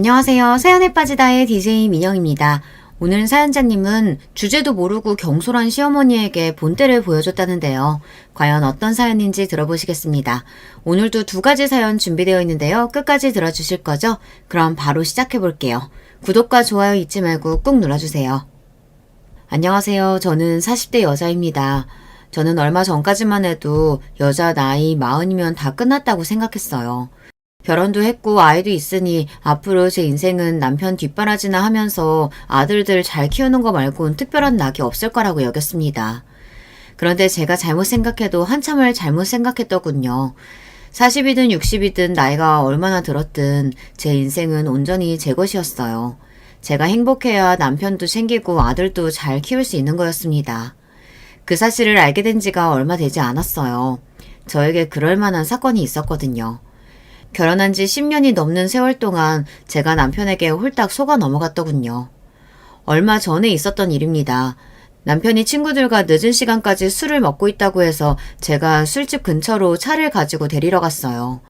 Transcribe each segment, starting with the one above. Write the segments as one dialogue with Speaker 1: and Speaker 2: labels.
Speaker 1: 안녕하세요. 사연에 빠지다의 DJ 민영입니다. 오늘 사연자님은 주제도 모르고 경솔한 시어머니에게 본때를 보여줬다는데요. 과연 어떤 사연인지 들어보시겠습니다. 오늘도 두 가지 사연 준비되어 있는데요. 끝까지 들어주실 거죠? 그럼 바로 시작해 볼게요. 구독과 좋아요 잊지 말고 꾹 눌러주세요. 안녕하세요. 저는 40대 여자입니다. 저는 얼마 전까지만 해도 여자 나이 40이면 다 끝났다고 생각했어요. 결혼도 했고 아이도 있으니 앞으로 제 인생은 남편 뒷바라지나 하면서 아들들 잘 키우는 거 말고는 특별한 낙이 없을 거라고 여겼습니다. 그런데 제가 잘못 생각해도 한참을 잘못 생각했더군요. 40이든 60이든 나이가 얼마나 들었든 제 인생은 온전히 제 것이었어요. 제가 행복해야 남편도 챙기고 아들도 잘 키울 수 있는 거였습니다. 그 사실을 알게 된 지가 얼마 되지 않았어요. 저에게 그럴 만한 사건이 있었거든요. 결혼한 지 10년이 넘는 세월 동안 제가 남편에게 홀딱 속아 넘어갔더군요. 얼마 전에 있었던 일입니다. 남편이 친구들과 늦은 시간까지 술을 먹고 있다고 해서 제가 술집 근처로 차를 가지고 데리러 갔어요.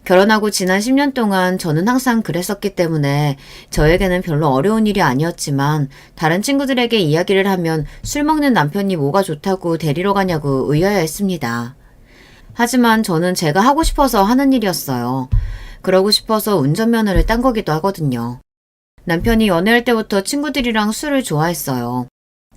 Speaker 1: 결혼하고 지난 10년 동안 저는 항상 그랬었기 때문에 저에게는 별로 어려운 일이 아니었지만 다른 친구들에게 이야기를 하면 술 먹는 남편이 뭐가 좋다고 데리러 가냐고 의아해했습니다. 하지만 저는 제가 하고 싶어서 하는 일이었어요. 그러고 싶어서 운전면허를 딴 거기도 하거든요. 남편이 연애할 때부터 친구들이랑 술을 좋아했어요.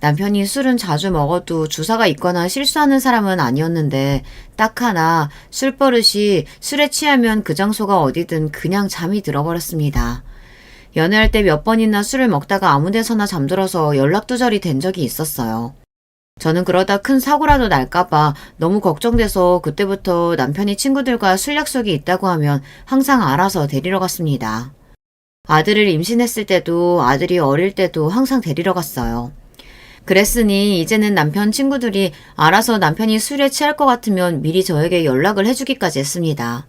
Speaker 1: 남편이 술은 자주 먹어도 주사가 있거나 실수하는 사람은 아니었는데 딱 하나 술버릇이 술에 취하면 그 장소가 어디든 그냥 잠이 들어버렸습니다. 연애할 때 몇 번이나 술을 먹다가 아무 데서나 잠들어서 연락두절이 된 적이 있었어요. 저는 그러다 큰 사고라도 날까봐 너무 걱정돼서 그때부터 남편이 친구들과 술 약속이 있다고 하면 항상 알아서 데리러 갔습니다. 아들을 임신했을 때도 아들이 어릴 때도 항상 데리러 갔어요. 그랬으니 이제는 남편 친구들이 알아서 남편이 술에 취할 것 같으면 미리 저에게 연락을 해주기까지 했습니다.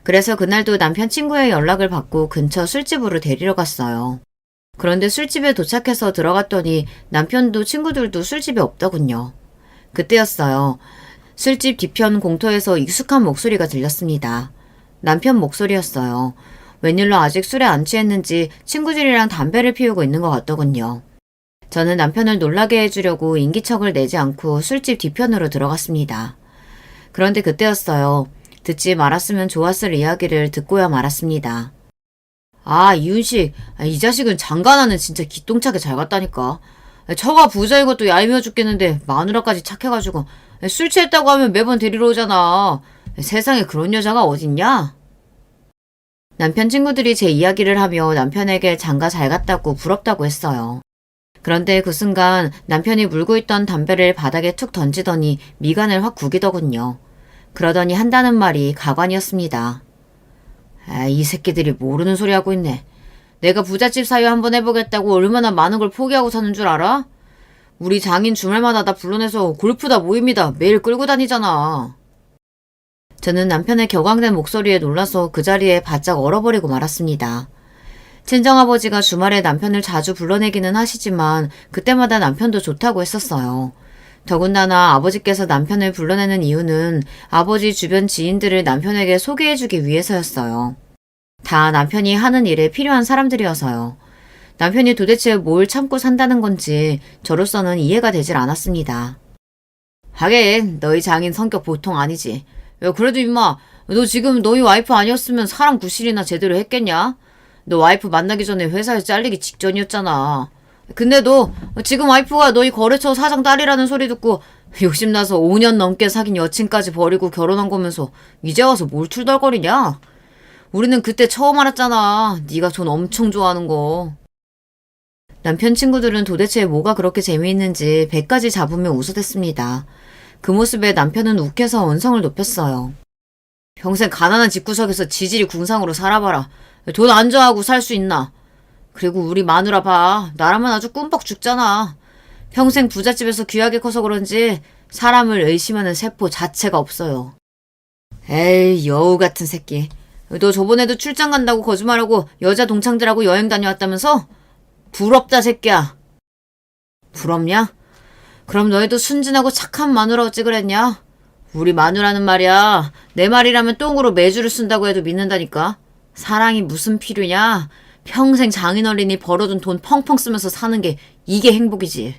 Speaker 1: 그래서 그날도 남편 친구의 연락을 받고 근처 술집으로 데리러 갔어요. 그런데 술집에 도착해서 들어갔더니 남편도 친구들도 술집에 없더군요. 그때였어요. 술집 뒤편 공터에서 익숙한 목소리가 들렸습니다. 남편 목소리였어요. 웬일로 아직 술에 안 취했는지 친구들이랑 담배를 피우고 있는 것 같더군요. 저는 남편을 놀라게 해주려고 인기척을 내지 않고 술집 뒤편으로 들어갔습니다. 그런데 그때였어요. 듣지 말았으면 좋았을 이야기를 듣고야 말았습니다. 아, 이윤식, 이 자식은 장가나는 진짜 기똥차게 잘 갔다니까. 처가 부자인 것도 얄미워 죽겠는데 마누라까지 착해가지고 술 취했다고 하면 매번 데리러 오잖아. 세상에 그런 여자가 어딨냐? 남편 친구들이 제 이야기를 하며 남편에게 장가 잘 갔다고 부럽다고 했어요. 그런데 그 순간 남편이 물고 있던 담배를 바닥에 툭 던지더니 미간을 확 구기더군요. 그러더니 한다는 말이 가관이었습니다. 아, 이 새끼들이 모르는 소리 하고 있네. 내가 부잣집 사유 한번 해보겠다고 얼마나 많은 걸 포기하고 사는 줄 알아? 우리 장인 주말마다 다 불러내서 골프다 모입니다. 매일 끌고 다니잖아. 저는 남편의 격앙된 목소리에 놀라서 그 자리에 바짝 얼어버리고 말았습니다. 친정아버지가 주말에 남편을 자주 불러내기는 하시지만 그때마다 남편도 좋다고 했었어요. 더군다나 아버지께서 남편을 불러내는 이유는 아버지 주변 지인들을 남편에게 소개해주기 위해서였어요. 다 남편이 하는 일에 필요한 사람들이어서요. 남편이 도대체 뭘 참고 산다는 건지 저로서는 이해가 되질 않았습니다. 하긴 너희 장인 성격 보통 아니지. 야, 그래도 임마 너 지금 너희 와이프 아니었으면 사람 구실이나 제대로 했겠냐? 너 와이프 만나기 전에 회사에서 잘리기 직전이었잖아. 근데 너 지금 와이프가 너희 거래처 사장 딸이라는 소리 듣고 욕심나서 5년 넘게 사귄 여친까지 버리고 결혼한 거면서 이제 와서 뭘 툴덜거리냐? 우리는 그때 처음 알았잖아. 네가 돈 엄청 좋아하는 거. 남편 친구들은 도대체 뭐가 그렇게 재미있는지 배까지 잡으며 웃어댔습니다. 그 모습에 남편은 욱해서 언성을 높였어요. 평생 가난한 집구석에서 지질이 궁상으로 살아봐라. 돈 안 좋아하고 살 수 있나? 그리고 우리 마누라 봐. 나라면 아주 꿈뻑 죽잖아. 평생 부잣집에서 귀하게 커서 그런지 사람을 의심하는 세포 자체가 없어요. 에이, 여우 같은 새끼. 너 저번에도 출장 간다고 거짓말하고 여자 동창들하고 여행 다녀왔다면서? 부럽다, 새끼야. 부럽냐? 그럼 너희도 순진하고 착한 마누라 어찌 그랬냐? 우리 마누라는 말이야. 내 말이라면 똥으로 매주를 쓴다고 해도 믿는다니까. 사랑이 무슨 필요냐? 평생 장인어른이 벌어둔 돈 펑펑 쓰면서 사는 게 이게 행복이지.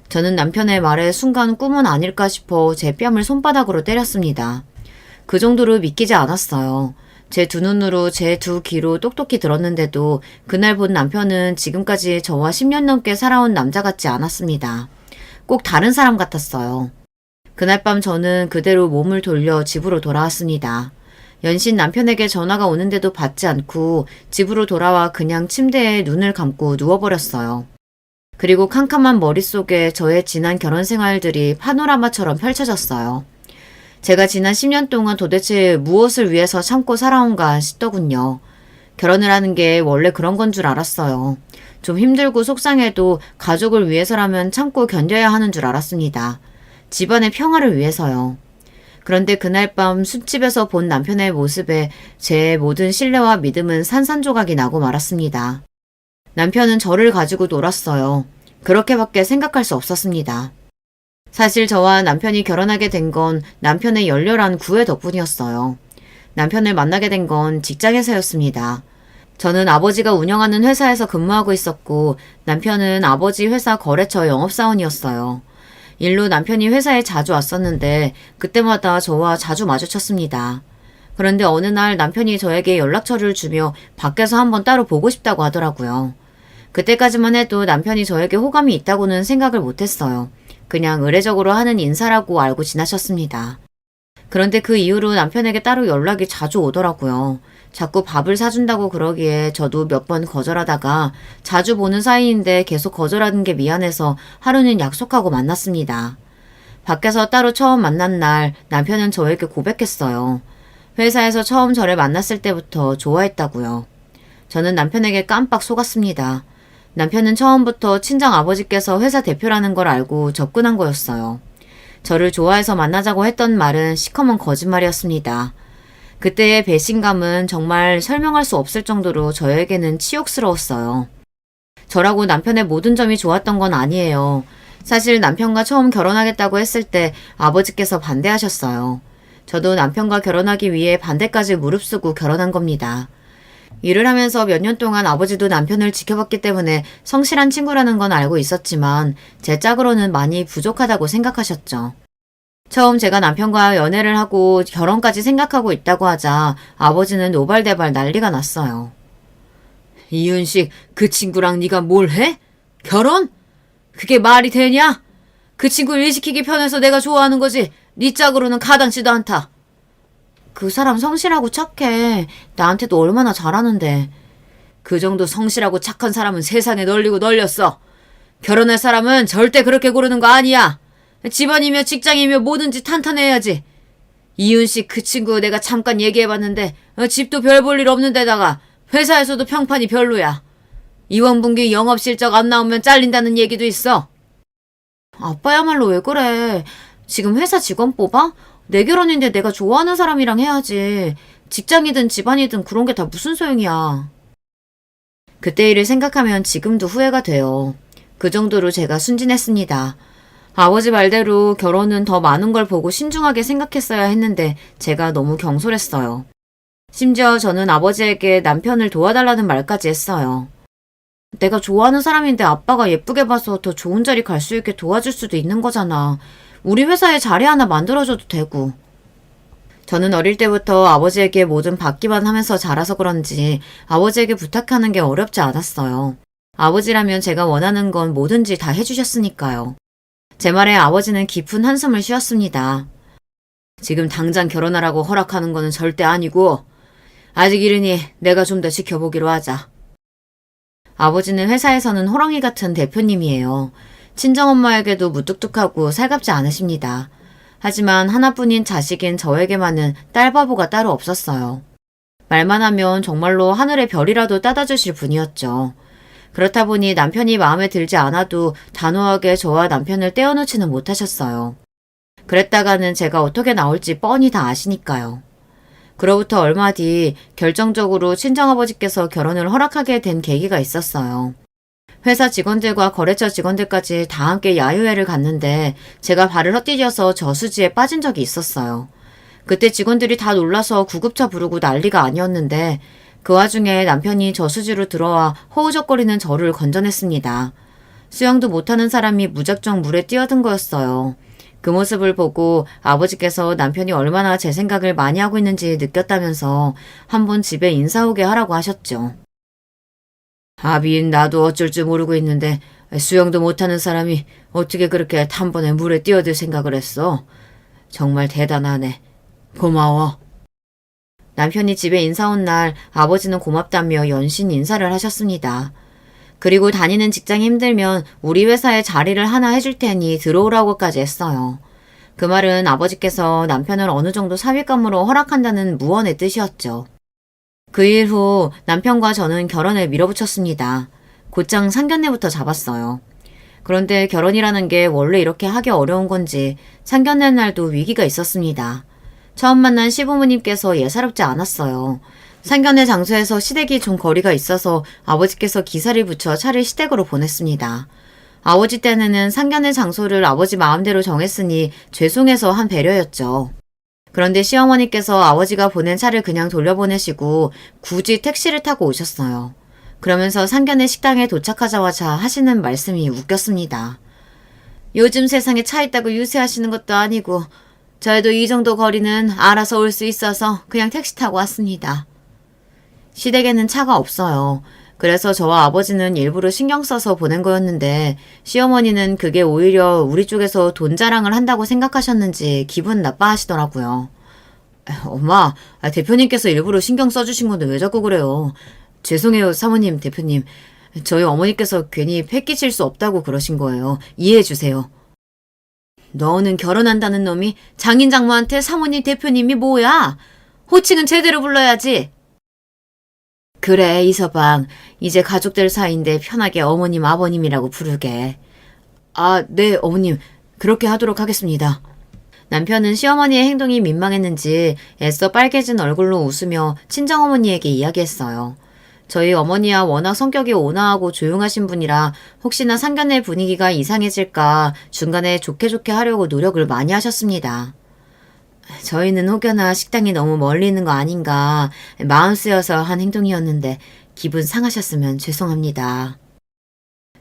Speaker 1: 저는 남편의 말에 순간 꿈은 아닐까 싶어 제 뺨을 손바닥으로 때렸습니다. 그 정도로 믿기지 않았어요. 제 두 눈으로 제 두 귀로 똑똑히 들었는데도 그날 본 남편은 지금까지 저와 10년 넘게 살아온 남자 같지 않았습니다. 꼭 다른 사람 같았어요. 그날 밤 저는 그대로 몸을 돌려 집으로 돌아왔습니다. 연신 남편에게 전화가 오는데도 받지 않고 집으로 돌아와 그냥 침대에 눈을 감고 누워버렸어요. 그리고 캄캄한 머릿속에 저의 지난 결혼 생활들이 파노라마처럼 펼쳐졌어요. 제가 지난 10년 동안 도대체 무엇을 위해서 참고 살아온가 싶더군요. 결혼을 하는 게 원래 그런 건 줄 알았어요. 좀 힘들고 속상해도 가족을 위해서라면 참고 견뎌야 하는 줄 알았습니다. 집안의 평화를 위해서요. 그런데 그날 밤 술집에서 본 남편의 모습에 제 모든 신뢰와 믿음은 산산조각이 나고 말았습니다. 남편은 저를 가지고 놀았어요. 그렇게밖에 생각할 수 없었습니다. 사실 저와 남편이 결혼하게 된 건 남편의 열렬한 구애 덕분이었어요. 남편을 만나게 된 건 직장에서였습니다. 저는 아버지가 운영하는 회사에서 근무하고 있었고 남편은 아버지 회사 거래처 영업사원이었어요. 일로 남편이 회사에 자주 왔었는데 그때마다 저와 자주 마주쳤습니다. 그런데 어느 날 남편이 저에게 연락처를 주며 밖에서 한번 따로 보고 싶다고 하더라고요. 그때까지만 해도 남편이 저에게 호감이 있다고는 생각을 못했어요. 그냥 의례적으로 하는 인사라고 알고 지나쳤습니다. 그런데 그 이후로 남편에게 따로 연락이 자주 오더라고요. 자꾸 밥을 사준다고 그러기에 저도 몇 번 거절하다가 자주 보는 사이인데 계속 거절하는 게 미안해서 하루는 약속하고 만났습니다. 밖에서 따로 처음 만난 날 남편은 저에게 고백했어요. 회사에서 처음 저를 만났을 때부터 좋아했다고요. 저는 남편에게 깜빡 속았습니다. 남편은 처음부터 친정 아버지께서 회사 대표라는 걸 알고 접근한 거였어요. 저를 좋아해서 만나자고 했던 말은 시커먼 거짓말이었습니다. 그때의 배신감은 정말 설명할 수 없을 정도로 저에게는 치욕스러웠어요. 저라고 남편의 모든 점이 좋았던 건 아니에요. 사실 남편과 처음 결혼하겠다고 했을 때 아버지께서 반대하셨어요. 저도 남편과 결혼하기 위해 반대까지 무릅쓰고 결혼한 겁니다. 일을 하면서 몇 년 동안 아버지도 남편을 지켜봤기 때문에 성실한 친구라는 건 알고 있었지만 제 짝으로는 많이 부족하다고 생각하셨죠. 처음 제가 남편과 연애를 하고 결혼까지 생각하고 있다고 하자 아버지는 노발대발 난리가 났어요. 이윤식, 그 친구랑 네가 뭘 해? 결혼? 그게 말이 되냐? 그 친구 일 시키기 편해서 내가 좋아하는 거지. 네 짝으로는 가당치도 않다. 그 사람 성실하고 착해. 나한테도 얼마나 잘하는데. 그 정도 성실하고 착한 사람은 세상에 널리고 널렸어. 결혼할 사람은 절대 그렇게 고르는 거 아니야. 집안이며 직장이며 뭐든지 탄탄해야지. 이윤식 그 친구 내가 잠깐 얘기해봤는데 집도 별 볼 일 없는 데다가 회사에서도 평판이 별로야. 이번 분기 영업실적 안 나오면 잘린다는 얘기도 있어. 아빠야말로 왜 그래. 지금 회사 직원 뽑아? 내 결혼인데 내가 좋아하는 사람이랑 해야지. 직장이든 집안이든 그런 게 다 무슨 소용이야. 그때 일을 생각하면 지금도 후회가 돼요. 그 정도로 제가 순진했습니다. 아버지 말대로 결혼은 더 많은 걸 보고 신중하게 생각했어야 했는데 제가 너무 경솔했어요. 심지어 저는 아버지에게 남편을 도와달라는 말까지 했어요. 내가 좋아하는 사람인데 아빠가 예쁘게 봐서 더 좋은 자리 갈 수 있게 도와줄 수도 있는 거잖아. 우리 회사에 자리 하나 만들어줘도 되고. 저는 어릴 때부터 아버지에게 뭐든 받기만 하면서 자라서 그런지 아버지에게 부탁하는 게 어렵지 않았어요. 아버지라면 제가 원하는 건 뭐든지 다 해주셨으니까요. 제 말에 아버지는 깊은 한숨을 쉬었습니다. 지금 당장 결혼하라고 허락하는 거는 절대 아니고 아직 이르니 내가 좀 더 지켜보기로 하자. 아버지는 회사에서는 호랑이 같은 대표님이에요. 친정엄마에게도 무뚝뚝하고 살갑지 않으십니다. 하지만 하나뿐인 자식인 저에게만은 딸바보가 따로 없었어요. 말만 하면 정말로 하늘의 별이라도 따다 주실 분이었죠. 그렇다 보니 남편이 마음에 들지 않아도 단호하게 저와 남편을 떼어놓지는 못하셨어요. 그랬다가는 제가 어떻게 나올지 뻔히 다 아시니까요. 그로부터 얼마 뒤 결정적으로 친정아버지께서 결혼을 허락하게 된 계기가 있었어요. 회사 직원들과 거래처 직원들까지 다 함께 야유회를 갔는데 제가 발을 헛디뎌서 저수지에 빠진 적이 있었어요. 그때 직원들이 다 놀라서 구급차 부르고 난리가 아니었는데 그 와중에 남편이 저수지로 들어와 허우적거리는 저를 건져냈습니다. 수영도 못하는 사람이 무작정 물에 뛰어든 거였어요. 그 모습을 보고 아버지께서 남편이 얼마나 제 생각을 많이 하고 있는지 느꼈다면서 한번 집에 인사 오게 하라고 하셨죠. 아빈, 나도 어쩔 줄 모르고 있는데 수영도 못하는 사람이 어떻게 그렇게 단번에 물에 뛰어들 생각을 했어? 정말 대단하네. 고마워. 남편이 집에 인사 온 날 아버지는 고맙다며 연신 인사를 하셨습니다. 그리고 다니는 직장이 힘들면 우리 회사에 자리를 하나 해줄 테니 들어오라고까지 했어요. 그 말은 아버지께서 남편을 어느 정도 사윗감으로 허락한다는 무언의 뜻이었죠. 그 일 후 남편과 저는 결혼을 밀어붙였습니다. 곧장 상견례부터 잡았어요. 그런데 결혼이라는 게 원래 이렇게 하기 어려운 건지 상견례 날도 위기가 있었습니다. 처음 만난 시부모님께서 예사롭지 않았어요. 상견례 장소에서 시댁이 좀 거리가 있어서 아버지께서 기사를 붙여 차를 시댁으로 보냈습니다. 아버지 때는 상견례 장소를 아버지 마음대로 정했으니 죄송해서 한 배려였죠. 그런데 시어머니께서 아버지가 보낸 차를 그냥 돌려보내시고 굳이 택시를 타고 오셨어요. 그러면서 상견례 식당에 도착하자마자 하시는 말씀이 웃겼습니다. 요즘 세상에 차 있다고 유세하시는 것도 아니고 저희도 이 정도 거리는 알아서 올 수 있어서 그냥 택시 타고 왔습니다. 시댁에는 차가 없어요. 그래서 저와 아버지는 일부러 신경 써서 보낸 거였는데 시어머니는 그게 오히려 우리 쪽에서 돈 자랑을 한다고 생각하셨는지 기분 나빠하시더라고요. 엄마, 대표님께서 일부러 신경 써주신 건데 왜 자꾸 그래요? 죄송해요, 사모님, 대표님. 저희 어머니께서 괜히 패 끼칠 수 없다고 그러신 거예요. 이해해 주세요. 너는 결혼한다는 놈이 장인 장모한테 사모님, 대표님이 뭐야? 호칭은 제대로 불러야지. 그래, 이서방. 이제 가족들 사이인데 편하게 어머님, 아버님이라고 부르게. 아, 네, 어머님. 그렇게 하도록 하겠습니다. 남편은 시어머니의 행동이 민망했는지 애써 빨개진 얼굴로 웃으며 친정어머니에게 이야기했어요. 저희 어머니야 워낙 성격이 온화하고 조용하신 분이라 혹시나 상견례 분위기가 이상해질까 중간에 좋게 하려고 노력을 많이 하셨습니다. 저희는 혹여나 식당이 너무 멀리 있는 거 아닌가 마음 쓰여서 한 행동이었는데 기분 상하셨으면 죄송합니다.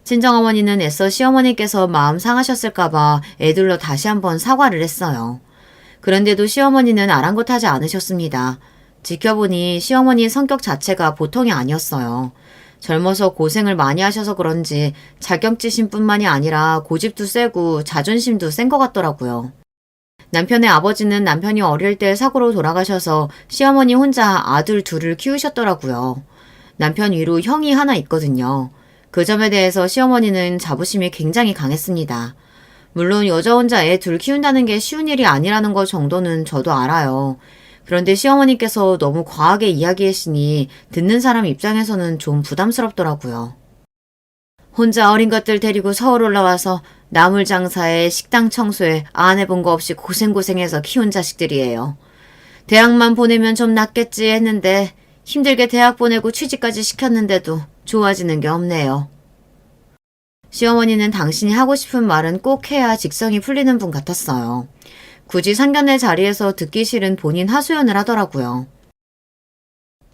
Speaker 1: 친정어머니는 애써 시어머니께서 마음 상하셨을까봐 애들로 다시 한번 사과를 했어요. 그런데도 시어머니는 아랑곳하지 않으셨습니다. 지켜보니 시어머니 성격 자체가 보통이 아니었어요. 젊어서 고생을 많이 하셔서 그런지 자격지심 뿐만이 아니라 고집도 세고 자존심도 센 것 같더라고요. 남편의 아버지는 남편이 어릴 때 사고로 돌아가셔서 시어머니 혼자 아들 둘을 키우셨더라고요. 남편 위로 형이 하나 있거든요. 그 점에 대해서 시어머니는 자부심이 굉장히 강했습니다. 물론 여자 혼자 애 둘 키운다는 게 쉬운 일이 아니라는 것 정도는 저도 알아요. 그런데 시어머니께서 너무 과하게 이야기하시니 듣는 사람 입장에서는 좀 부담스럽더라고요. 혼자 어린 것들 데리고 서울 올라와서 나물 장사에 식당 청소에 안 해본 거 없이 고생해서 키운 자식들이에요. 대학만 보내면 좀 낫겠지 했는데 힘들게 대학 보내고 취직까지 시켰는데도 좋아지는 게 없네요. 시어머니는 당신이 하고 싶은 말은 꼭 해야 직성이 풀리는 분 같았어요. 굳이 상견례 자리에서 듣기 싫은 본인 하소연을 하더라고요.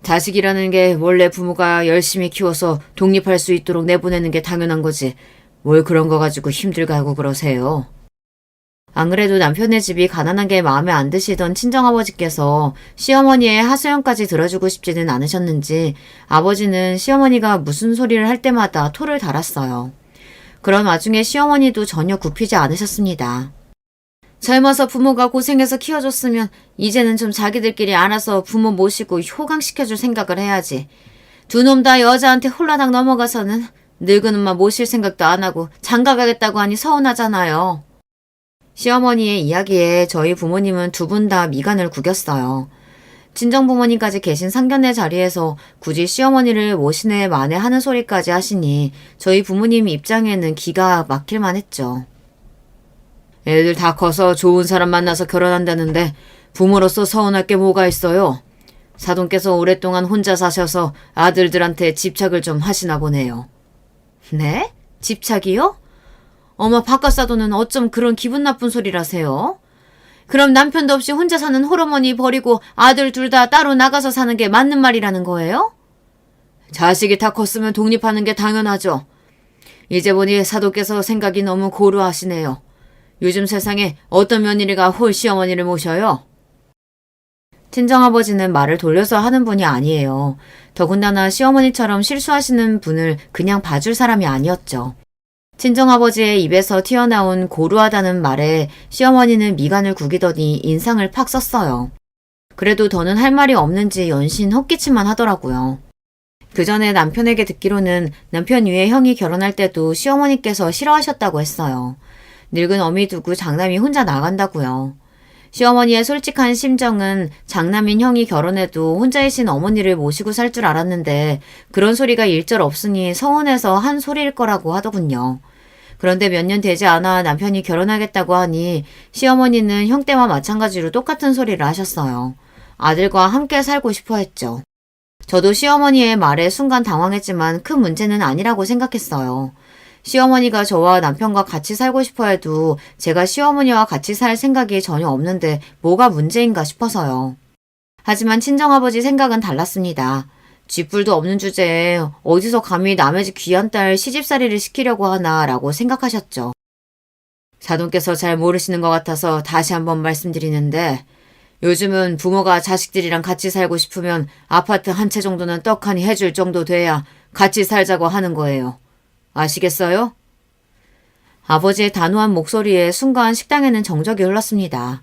Speaker 1: 자식이라는 게 원래 부모가 열심히 키워서 독립할 수 있도록 내보내는 게 당연한 거지. 뭘 그런 거 가지고 힘들게 하고 그러세요. 안 그래도 남편의 집이 가난한 게 마음에 안 드시던 친정아버지께서 시어머니의 하소연까지 들어주고 싶지는 않으셨는지 아버지는 시어머니가 무슨 소리를 할 때마다 토를 달았어요. 그런 와중에 시어머니도 전혀 굽히지 않으셨습니다. 젊어서 부모가 고생해서 키워줬으면 이제는 좀 자기들끼리 알아서 부모 모시고 효강시켜줄 생각을 해야지. 두 놈 다 여자한테 홀라당 넘어가서는 늙은 엄마 모실 생각도 안 하고 장가가겠다고 하니 서운하잖아요. 시어머니의 이야기에 저희 부모님은 두 분 다 미간을 구겼어요. 친정부모님까지 계신 상견례 자리에서 굳이 시어머니를 모시네 마네 하는 소리까지 하시니 저희 부모님 입장에는 기가 막힐만 했죠. 애들 다 커서 좋은 사람 만나서 결혼한다는데 부모로서 서운할 게 뭐가 있어요. 사돈께서 오랫동안 혼자 사셔서 아들들한테 집착을 좀 하시나 보네요. 네? 집착이요? 어머 바깥 사돈은 어쩜 그런 기분 나쁜 소리라세요? 그럼 남편도 없이 혼자 사는 홀어머니 버리고 아들 둘 다 따로 나가서 사는 게 맞는 말이라는 거예요? 자식이 다 컸으면 독립하는 게 당연하죠. 이제 보니 사도께서 생각이 너무 고루하시네요. 요즘 세상에 어떤 며느리가 홀 시어머니를 모셔요? 친정아버지는 말을 돌려서 하는 분이 아니에요. 더군다나 시어머니처럼 실수하시는 분을 그냥 봐줄 사람이 아니었죠. 친정아버지의 입에서 튀어나온 고루하다는 말에 시어머니는 미간을 구기더니 인상을 팍 썼어요. 그래도 더는 할 말이 없는지 연신 헛기침만 하더라고요. 그 전에 남편에게 듣기로는 남편 위에 형이 결혼할 때도 시어머니께서 싫어하셨다고 했어요. 늙은 어미 두고 장남이 혼자 나간다고요. 시어머니의 솔직한 심정은 장남인 형이 결혼해도 혼자이신 어머니를 모시고 살 줄 알았는데 그런 소리가 일절 없으니 서운해서 한 소리일 거라고 하더군요. 그런데 몇 년 되지 않아 남편이 결혼하겠다고 하니 시어머니는 형 때와 마찬가지로 똑같은 소리를 하셨어요. 아들과 함께 살고 싶어 했죠. 저도 시어머니의 말에 순간 당황했지만 큰 문제는 아니라고 생각했어요. 시어머니가 저와 남편과 같이 살고 싶어 해도 제가 시어머니와 같이 살 생각이 전혀 없는데 뭐가 문제인가 싶어서요. 하지만 친정아버지 생각은 달랐습니다. 쥐뿔도 없는 주제에 어디서 감히 남의 집 귀한 딸 시집살이를 시키려고 하나라고 생각하셨죠. 사돈께서 잘 모르시는 것 같아서 다시 한번 말씀드리는데 요즘은 부모가 자식들이랑 같이 살고 싶으면 아파트 한 채 정도는 떡하니 해줄 정도 돼야 같이 살자고 하는 거예요. 아시겠어요? 아버지의 단호한 목소리에 순간 식당에는 정적이 흘렀습니다.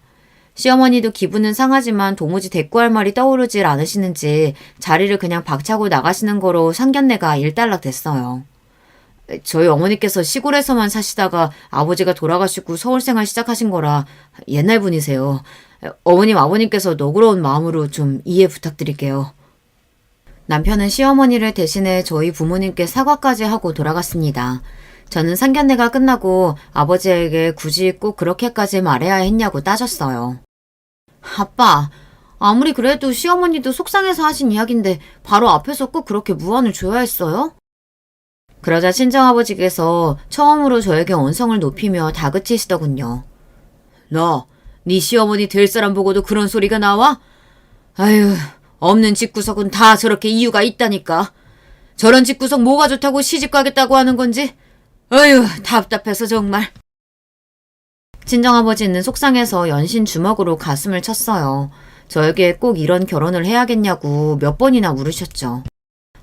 Speaker 1: 시어머니도 기분은 상하지만 도무지 대꾸할 말이 떠오르질 않으시는지 자리를 그냥 박차고 나가시는 거로 상견례가 일단락 됐어요. 저희 어머니께서 시골에서만 사시다가 아버지가 돌아가시고 서울 생활 시작하신 거라 옛날 분이세요. 어머님 아버님께서 너그러운 마음으로 좀 이해 부탁드릴게요. 남편은 시어머니를 대신해 저희 부모님께 사과까지 하고 돌아갔습니다. 저는 상견례가 끝나고 아버지에게 굳이 꼭 그렇게까지 말해야 했냐고 따졌어요. 아빠, 아무리 그래도 시어머니도 속상해서 하신 이야기인데 바로 앞에서 꼭 그렇게 무안을 줘야 했어요? 그러자 친정아버지께서 처음으로 저에게 언성을 높이며 다그치시더군요. 너, 네 시어머니 될 사람 보고도 그런 소리가 나와? 아유, 없는 집구석은 다 저렇게 이유가 있다니까. 저런 집구석 뭐가 좋다고 시집 가겠다고 하는 건지. 아유, 답답해서 정말. 친정아버지는 속상해서 연신 주먹으로 가슴을 쳤어요. 저에게 꼭 이런 결혼을 해야겠냐고 몇 번이나 물으셨죠.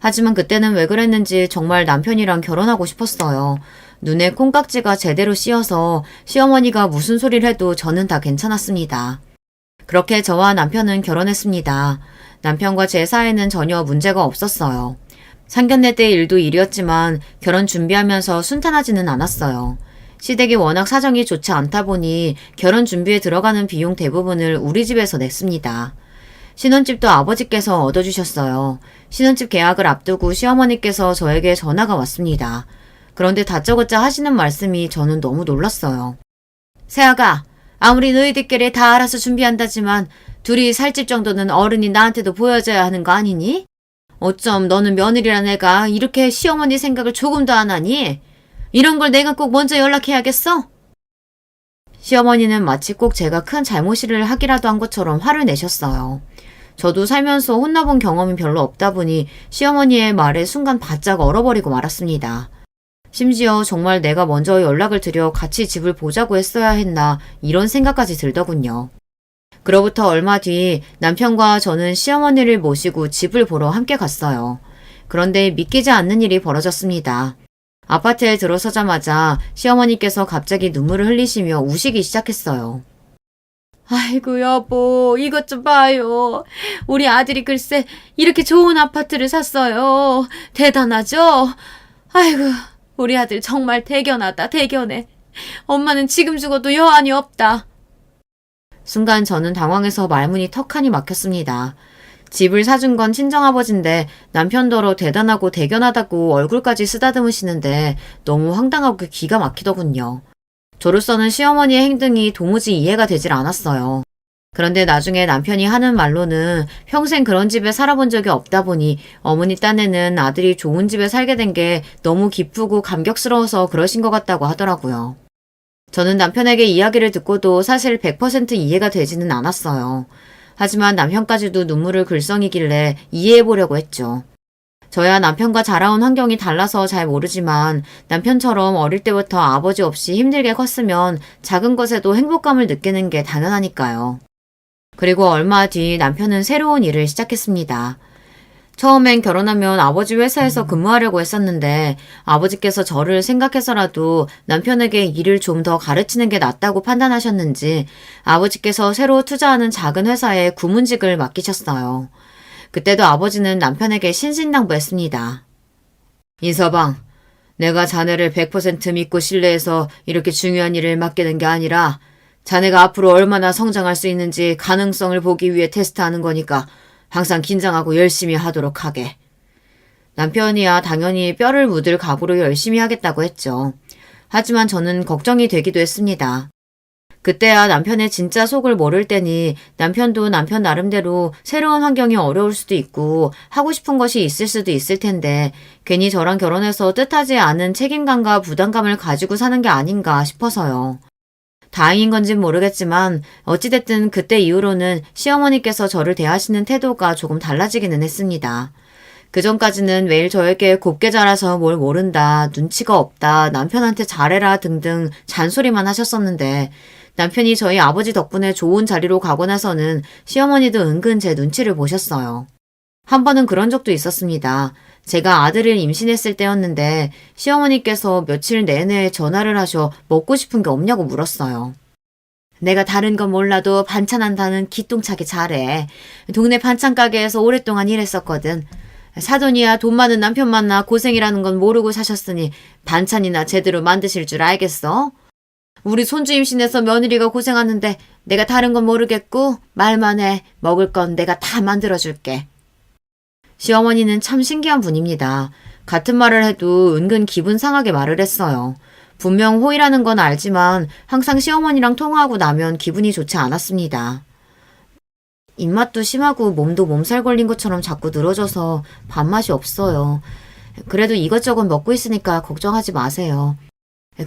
Speaker 1: 하지만 그때는 왜 그랬는지 정말 남편이랑 결혼하고 싶었어요. 눈에 콩깍지가 제대로 씌어서 시어머니가 무슨 소리를 해도 저는 다 괜찮았습니다. 그렇게 저와 남편은 결혼했습니다. 남편과 제 사이는 전혀 문제가 없었어요. 상견례 때 일도 일이었지만 결혼 준비하면서 순탄하지는 않았어요. 시댁이 워낙 사정이 좋지 않다 보니 결혼 준비에 들어가는 비용 대부분을 우리 집에서 냈습니다. 신혼집도 아버지께서 얻어주셨어요. 신혼집 계약을 앞두고 시어머니께서 저에게 전화가 왔습니다. 그런데 다짜고짜 하시는 말씀이 저는 너무 놀랐어요. 새아가, 아무리 너희들끼리 다 알아서 준비한다지만 둘이 살 집 정도는 어른이 나한테도 보여줘야 하는 거 아니니? 어쩜 너는 며느리란 애가 이렇게 시어머니 생각을 조금도 안 하니? 이런 걸 내가 꼭 먼저 연락해야겠어? 시어머니는 마치 꼭 제가 큰 잘못을 하기라도 한 것처럼 화를 내셨어요. 저도 살면서 혼나본 경험이 별로 없다 보니 시어머니의 말에 순간 바짝 얼어버리고 말았습니다. 심지어 정말 내가 먼저 연락을 드려 같이 집을 보자고 했어야 했나 이런 생각까지 들더군요. 그로부터 얼마 뒤 남편과 저는 시어머니를 모시고 집을 보러 함께 갔어요. 그런데 믿기지 않는 일이 벌어졌습니다. 아파트에 들어서자마자 시어머니께서 갑자기 눈물을 흘리시며 우시기 시작했어요. 아이고 여보, 이것 좀 봐요. 우리 아들이 글쎄 이렇게 좋은 아파트를 샀어요. 대단하죠? 아이고, 우리 아들 정말 대견하다, 대견해. 엄마는 지금 죽어도 여한이 없다. 순간 저는 당황해서 말문이 턱하니 막혔습니다. 집을 사준 건 친정아버지인데 남편더러 대단하고 대견하다고 얼굴까지 쓰다듬으시는데 너무 황당하고 기가 막히더군요. 저로서는 시어머니의 행동이 도무지 이해가 되질 않았어요. 그런데 나중에 남편이 하는 말로는 평생 그런 집에 살아본 적이 없다 보니 어머니 딴에는 아들이 좋은 집에 살게 된 게 너무 기쁘고 감격스러워서 그러신 것 같다고 하더라고요. 저는 남편에게 이야기를 듣고도 사실 100% 이해가 되지는 않았어요. 하지만 남편까지도 눈물을 글썽이길래 이해해보려고 했죠. 저야 남편과 자라온 환경이 달라서 잘 모르지만 남편처럼 어릴 때부터 아버지 없이 힘들게 컸으면 작은 것에도 행복감을 느끼는 게 당연하니까요. 그리고 얼마 뒤 남편은 새로운 일을 시작했습니다. 처음엔 결혼하면 아버지 회사에서 근무하려고 했었는데 아버지께서 저를 생각해서라도 남편에게 일을 좀 더 가르치는 게 낫다고 판단하셨는지 아버지께서 새로 투자하는 작은 회사에 구문직을 맡기셨어요. 그때도 아버지는 남편에게 신신당부했습니다. 이서방, 내가 자네를 100% 믿고 신뢰해서 이렇게 중요한 일을 맡기는 게 아니라 자네가 앞으로 얼마나 성장할 수 있는지 가능성을 보기 위해 테스트하는 거니까 항상 긴장하고 열심히 하도록 하게. 남편이야 당연히 뼈를 묻을 각오로 열심히 하겠다고 했죠. 하지만 저는 걱정이 되기도 했습니다. 그때야 남편의 진짜 속을 모를 때니 남편도 남편 나름대로 새로운 환경이 어려울 수도 있고 하고 싶은 것이 있을 수도 있을 텐데 괜히 저랑 결혼해서 뜻하지 않은 책임감과 부담감을 가지고 사는 게 아닌가 싶어서요. 다행인 건진 모르겠지만 어찌됐든 그때 이후로는 시어머니께서 저를 대하시는 태도가 조금 달라지기는 했습니다. 그전까지는 매일 저에게 곱게 자라서 뭘 모른다, 눈치가 없다, 남편한테 잘해라 등등 잔소리만 하셨었는데 남편이 저희 아버지 덕분에 좋은 자리로 가고 나서는 시어머니도 은근 제 눈치를 보셨어요. 한 번은 그런 적도 있었습니다. 제가 아들을 임신했을 때였는데 시어머니께서 며칠 내내 전화를 하셔 먹고 싶은 게 없냐고 물었어요. 내가 다른 건 몰라도 반찬한다는 기똥차게 잘해. 동네 반찬 가게에서 오랫동안 일했었거든. 사돈이야 돈 많은 남편 만나 고생이라는 건 모르고 사셨으니 반찬이나 제대로 만드실 줄 알겠어? 우리 손주 임신해서 며느리가 고생하는데 내가 다른 건 모르겠고 말만 해. 먹을 건 내가 다 만들어줄게. 시어머니는 참 신기한 분입니다. 같은 말을 해도 은근 기분 상하게 말을 했어요. 분명 호의라는 건 알지만 항상 시어머니랑 통화하고 나면 기분이 좋지 않았습니다. 입맛도 심하고 몸도 몸살 걸린 것처럼 자꾸 늘어져서 밥맛이 없어요. 그래도 이것저것 먹고 있으니까 걱정하지 마세요.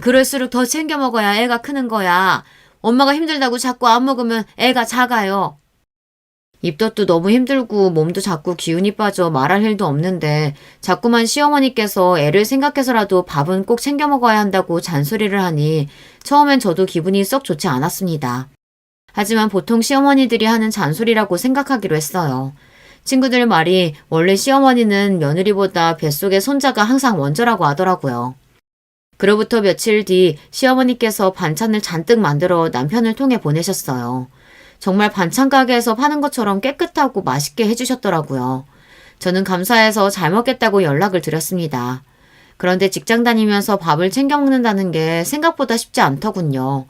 Speaker 1: 그럴수록 더 챙겨 먹어야 애가 크는 거야. 엄마가 힘들다고 자꾸 안 먹으면 애가 작아요. 입덧도 너무 힘들고 몸도 자꾸 기운이 빠져 말할 일도 없는데 자꾸만 시어머니께서 애를 생각해서라도 밥은 꼭 챙겨 먹어야 한다고 잔소리를 하니 처음엔 저도 기분이 썩 좋지 않았습니다. 하지만 보통 시어머니들이 하는 잔소리라고 생각하기로 했어요. 친구들 말이 원래 시어머니는 며느리보다 뱃속의 손자가 항상 먼저라고 하더라고요. 그로부터 며칠 뒤 시어머니께서 반찬을 잔뜩 만들어 남편을 통해 보내셨어요. 정말 반찬 가게에서 파는 것처럼 깨끗하고 맛있게 해주셨더라고요. 저는 감사해서 잘 먹겠다고 연락을 드렸습니다. 그런데 직장 다니면서 밥을 챙겨 먹는다는 게 생각보다 쉽지 않더군요.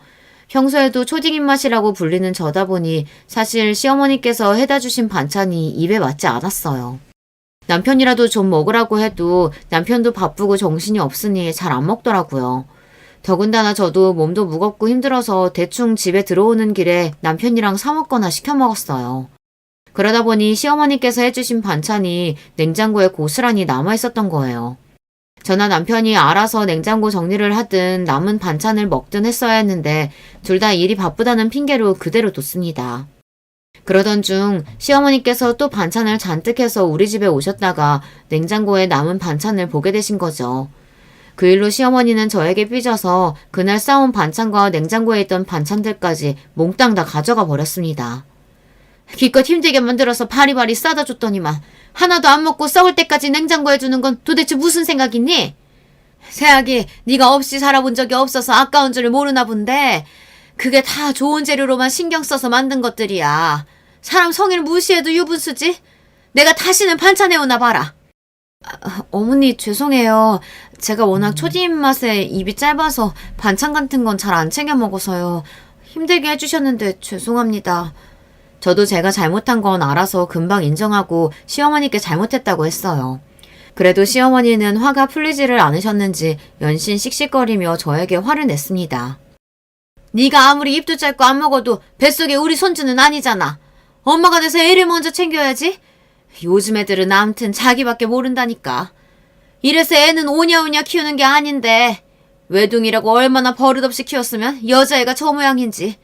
Speaker 1: 평소에도 초딩 입맛이라고 불리는 저다 보니 사실 시어머니께서 해다 주신 반찬이 입에 맞지 않았어요. 남편이라도 좀 먹으라고 해도 남편도 바쁘고 정신이 없으니 잘 안 먹더라고요. 더군다나 저도 몸도 무겁고 힘들어서 대충 집에 들어오는 길에 남편이랑 사 먹거나 시켜 먹었어요. 그러다 보니 시어머니께서 해주신 반찬이 냉장고에 고스란히 남아있었던 거예요. 저나 남편이 알아서 냉장고 정리를 하든 남은 반찬을 먹든 했어야 했는데 둘 다 일이 바쁘다는 핑계로 그대로 뒀습니다. 그러던 중 시어머니께서 또 반찬을 잔뜩 해서 우리 집에 오셨다가 냉장고에 남은 반찬을 보게 되신 거죠. 그 일로 시어머니는 저에게 삐져서 그날 싸온 반찬과 냉장고에 있던 반찬들까지 몽땅 다 가져가 버렸습니다. 기껏 힘들게 만들어서 바리바리 싸다 줬더니만 하나도 안 먹고 썩을 때까지 냉장고에 두는 건 도대체 무슨 생각이니? 새아기 네가 없이 살아본 적이 없어서 아까운 줄을 모르나 본데 그게 다 좋은 재료로만 신경 써서 만든 것들이야. 사람 성일 무시해도 유분수지? 내가 다시는 반찬해오나 봐라. 어머니 죄송해요. 제가 워낙 초딩 입맛에 입이 짧아서 반찬 같은 건 잘 안 챙겨 먹어서요. 힘들게 해주셨는데 죄송합니다. 저도 제가 잘못한 건 알아서 금방 인정하고 시어머니께 잘못했다고 했어요. 그래도 시어머니는 화가 풀리지를 않으셨는지 연신 씩씩거리며 저에게 화를 냈습니다. 네가 아무리 입도 짧고 안 먹어도 뱃속에 우리 손주는 아니잖아. 엄마가 돼서 애를 먼저 챙겨야지. 요즘 애들은 아무튼 자기밖에 모른다니까. 이래서 애는 오냐오냐 키우는 게 아닌데 외동이라고 얼마나 버릇없이 키웠으면 여자애가 저 모양인지.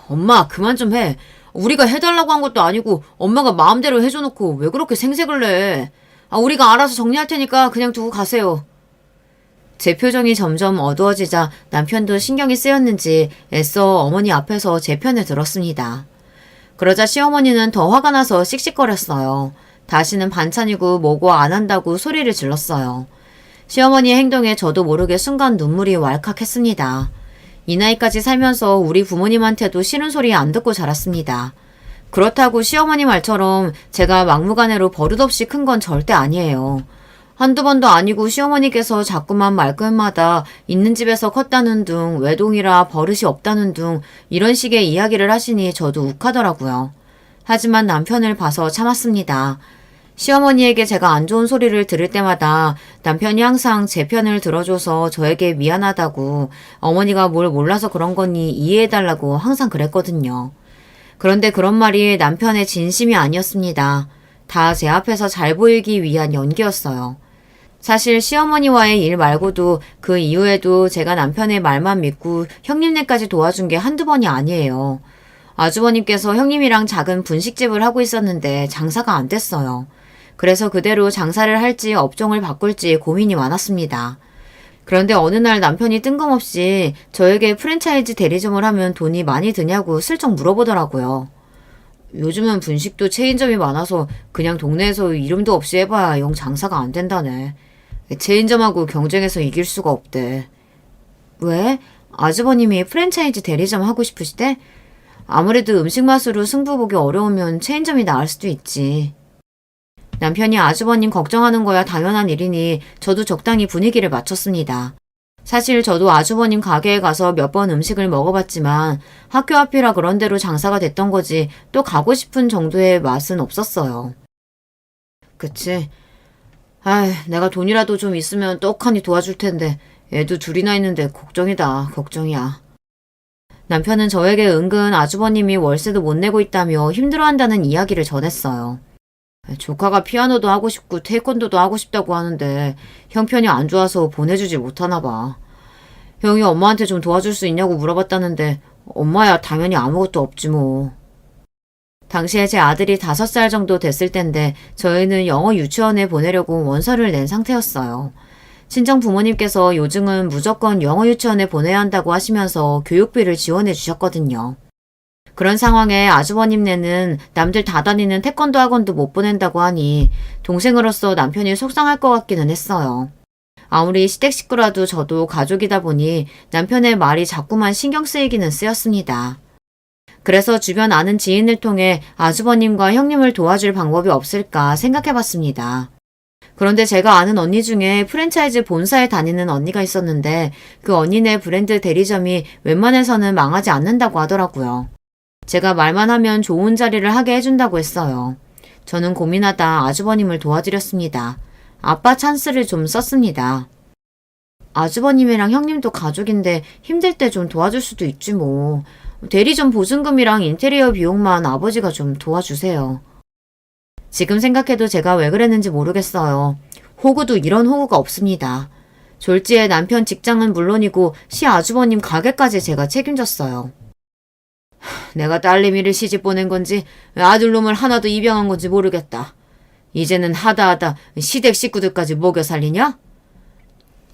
Speaker 1: 엄마, 그만 좀 해. 우리가 해달라고 한 것도 아니고 엄마가 마음대로 해줘놓고 왜 그렇게 생색을 내. 우리가 알아서 정리할 테니까 그냥 두고 가세요. 제 표정이 점점 어두워지자 남편도 신경이 쓰였는지 애써 어머니 앞에서 제 편을 들었습니다. 그러자 시어머니는 더 화가 나서 씩씩거렸어요. 다시는 반찬이고 뭐고 안 한다고 소리를 질렀어요. 시어머니의 행동에 저도 모르게 순간 눈물이 왈칵했습니다. 이 나이까지 살면서 우리 부모님한테도 싫은 소리 안 듣고 자랐습니다. 그렇다고 시어머니 말처럼 제가 막무가내로 버릇없이 큰 건 절대 아니에요. 한두 번도 아니고 시어머니께서 자꾸만 말끝마다 있는 집에서 컸다는 둥, 외동이라 버릇이 없다는 둥 이런 식의 이야기를 하시니 저도 욱하더라고요. 하지만 남편을 봐서 참았습니다. 시어머니에게 제가 안 좋은 소리를 들을 때마다 남편이 항상 제 편을 들어줘서 저에게 미안하다고 어머니가 뭘 몰라서 그런 거니 이해해달라고 항상 그랬거든요. 그런데 그런 말이 남편의 진심이 아니었습니다. 다 제 앞에서 잘 보이기 위한 연기였어요. 사실 시어머니와의 일 말고도 그 이후에도 제가 남편의 말만 믿고 형님네까지 도와준 게 한두 번이 아니에요. 아주버님께서 형님이랑 작은 분식집을 하고 있었는데 장사가 안 됐어요. 그래서 그대로 장사를 할지 업종을 바꿀지 고민이 많았습니다. 그런데 어느 날 남편이 뜬금없이 저에게 프랜차이즈 대리점을 하면 돈이 많이 드냐고 슬쩍 물어보더라고요. 요즘은 분식도 체인점이 많아서 그냥 동네에서 이름도 없이 해봐야 영 장사가 안 된다네. 체인점하고 경쟁해서 이길 수가 없대. 왜? 아주버님이 프랜차이즈 대리점 하고 싶으시대? 아무래도 음식 맛으로 승부 보기 어려우면 체인점이 나을 수도 있지. 남편이 아주버님 걱정하는 거야 당연한 일이니 저도 적당히 분위기를 맞췄습니다. 사실 저도 아주버님 가게에 가서 몇 번 음식을 먹어봤지만 학교 앞이라 그런 데로 장사가 됐던 거지 또 가고 싶은 정도의 맛은 없었어요. 그치? 내가 돈이라도 좀 있으면 떡하니 도와줄 텐데 애도 둘이나 있는데 걱정이다, 걱정이야. 남편은 저에게 은근 아주버님이 월세도 못 내고 있다며 힘들어한다는 이야기를 전했어요. 조카가 피아노도 하고 싶고 태권도도 하고 싶다고 하는데 형편이 안 좋아서 보내주질 못하나 봐. 형이 엄마한테 좀 도와줄 수 있냐고 물어봤다는데 엄마야 당연히 아무것도 없지 뭐. 당시에 제 아들이 5살 정도 됐을 텐데 저희는 영어 유치원에 보내려고 원서를 낸 상태였어요. 친정 부모님께서 요즘은 무조건 영어 유치원에 보내야 한다고 하시면서 교육비를 지원해 주셨거든요. 그런 상황에 아주버님네는 남들 다 다니는 태권도 학원도 못 보낸다고 하니 동생으로서 남편이 속상할 것 같기는 했어요. 아무리 시댁 식구라도 저도 가족이다 보니 남편의 말이 자꾸만 신경 쓰이기는 쓰였습니다. 그래서 주변 아는 지인을 통해 아주버님과 형님을 도와줄 방법이 없을까 생각해봤습니다. 그런데 제가 아는 언니 중에 프랜차이즈 본사에 다니는 언니가 있었는데 그 언니네 브랜드 대리점이 웬만해서는 망하지 않는다고 하더라고요. 제가 말만 하면 좋은 자리를 하게 해준다고 했어요. 저는 고민하다 아주버님을 도와드렸습니다. 아빠 찬스를 좀 썼습니다. 아주버님이랑 형님도 가족인데 힘들 때 좀 도와줄 수도 있지 뭐. 대리점 보증금이랑 인테리어 비용만 아버지가 좀 도와주세요. 지금 생각해도 제가 왜 그랬는지 모르겠어요. 호구도 이런 호구가 없습니다. 졸지에 남편 직장은 물론이고 시아주버님 가게까지 제가 책임졌어요. 내가 딸내미를 시집 보낸 건지 아들놈을 하나도 입양한 건지 모르겠다. 이제는 하다 시댁 식구들까지 먹여 살리냐?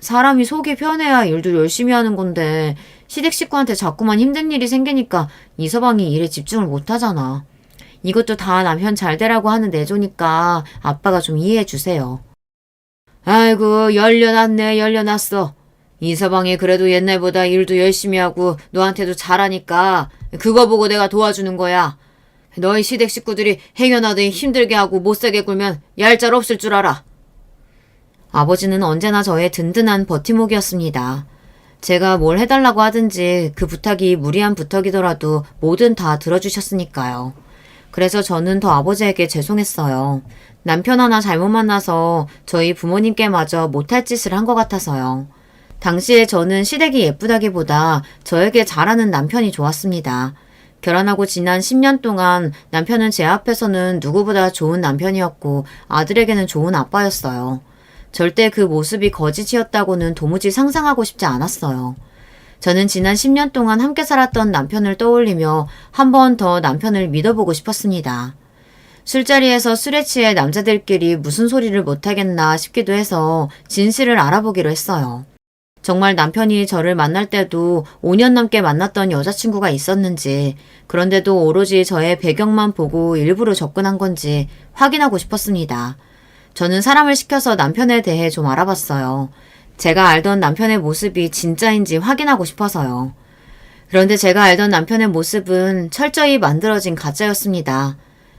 Speaker 1: 사람이 속이 편해야 일도 열심히 하는 건데 시댁 식구한테 자꾸만 힘든 일이 생기니까 이서방이 일에 집중을 못하잖아. 이것도 다 남편 잘 되라고 하는 내조니까 아빠가 좀 이해해 주세요. 아이고 열려놨네 열려놨어. 이서방이 그래도 옛날보다 일도 열심히 하고 너한테도 잘하니까 그거 보고 내가 도와주는 거야. 너희 시댁 식구들이 행여나도 힘들게 하고 못살게 굴면 얄짤 없을 줄 알아. 아버지는 언제나 저의 든든한 버팀목이었습니다. 제가 뭘 해달라고 하든지 그 부탁이 무리한 부탁이더라도 뭐든 다 들어주셨으니까요. 그래서 저는 더 아버지에게 죄송했어요. 남편 하나 잘못 만나서 저희 부모님께마저 못할 짓을 한 것 같아서요. 당시에 저는 시댁이 예쁘다기보다 저에게 잘하는 남편이 좋았습니다. 결혼하고 지난 10년 동안 남편은 제 앞에서는 누구보다 좋은 남편이었고 아들에게는 좋은 아빠였어요. 절대 그 모습이 거짓이었다고는 도무지 상상하고 싶지 않았어요. 저는 지난 10년 동안 함께 살았던 남편을 떠올리며 한 번 더 남편을 믿어보고 싶었습니다. 술자리에서 술에 취해 남자들끼리 무슨 소리를 못하겠나 싶기도 해서 진실을 알아보기로 했어요. 정말 남편이 저를 만날 때도 5년 넘게 만났던 여자친구가 있었는지, 그런데도 오로지 저의 배경만 보고 일부러 접근한 건지 확인하고 싶었습니다. 저는 사람을 시켜서 남편에 대해 좀 알아봤어요. 제가 알던 남편의 모습이 진짜인지 확인하고 싶어서요. 그런데 제가 알던 남편의 모습은 철저히 만들어진 가짜였습니다.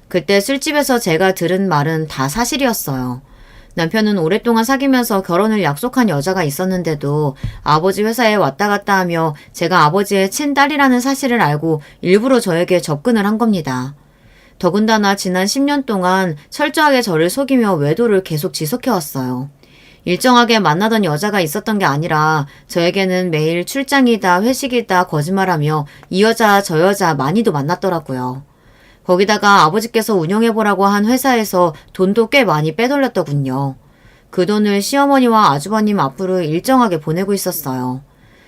Speaker 1: 그때 술집에서 제가 들은 말은 다 사실이었어요. 남편은 오랫동안 사귀면서 결혼을 약속한 여자가 있었는데도 아버지 회사에 왔다 갔다 하며 제가 아버지의 친딸이라는 사실을 알고 일부러 저에게 접근을 한 겁니다. 더군다나 지난 10년 동안 철저하게 저를 속이며 외도를 계속 지속해왔어요. 일정하게 만나던 여자가 있었던 게 아니라 저에게는 매일 출장이다 회식이다 거짓말하며 이 여자 저 여자 많이도 만났더라고요. 거기다가 아버지께서 운영해보라고 한 회사에서 돈도 꽤 많이 빼돌렸더군요. 그 돈을 시어머니와 아주버님 앞으로 일정하게 보내고 있었어요.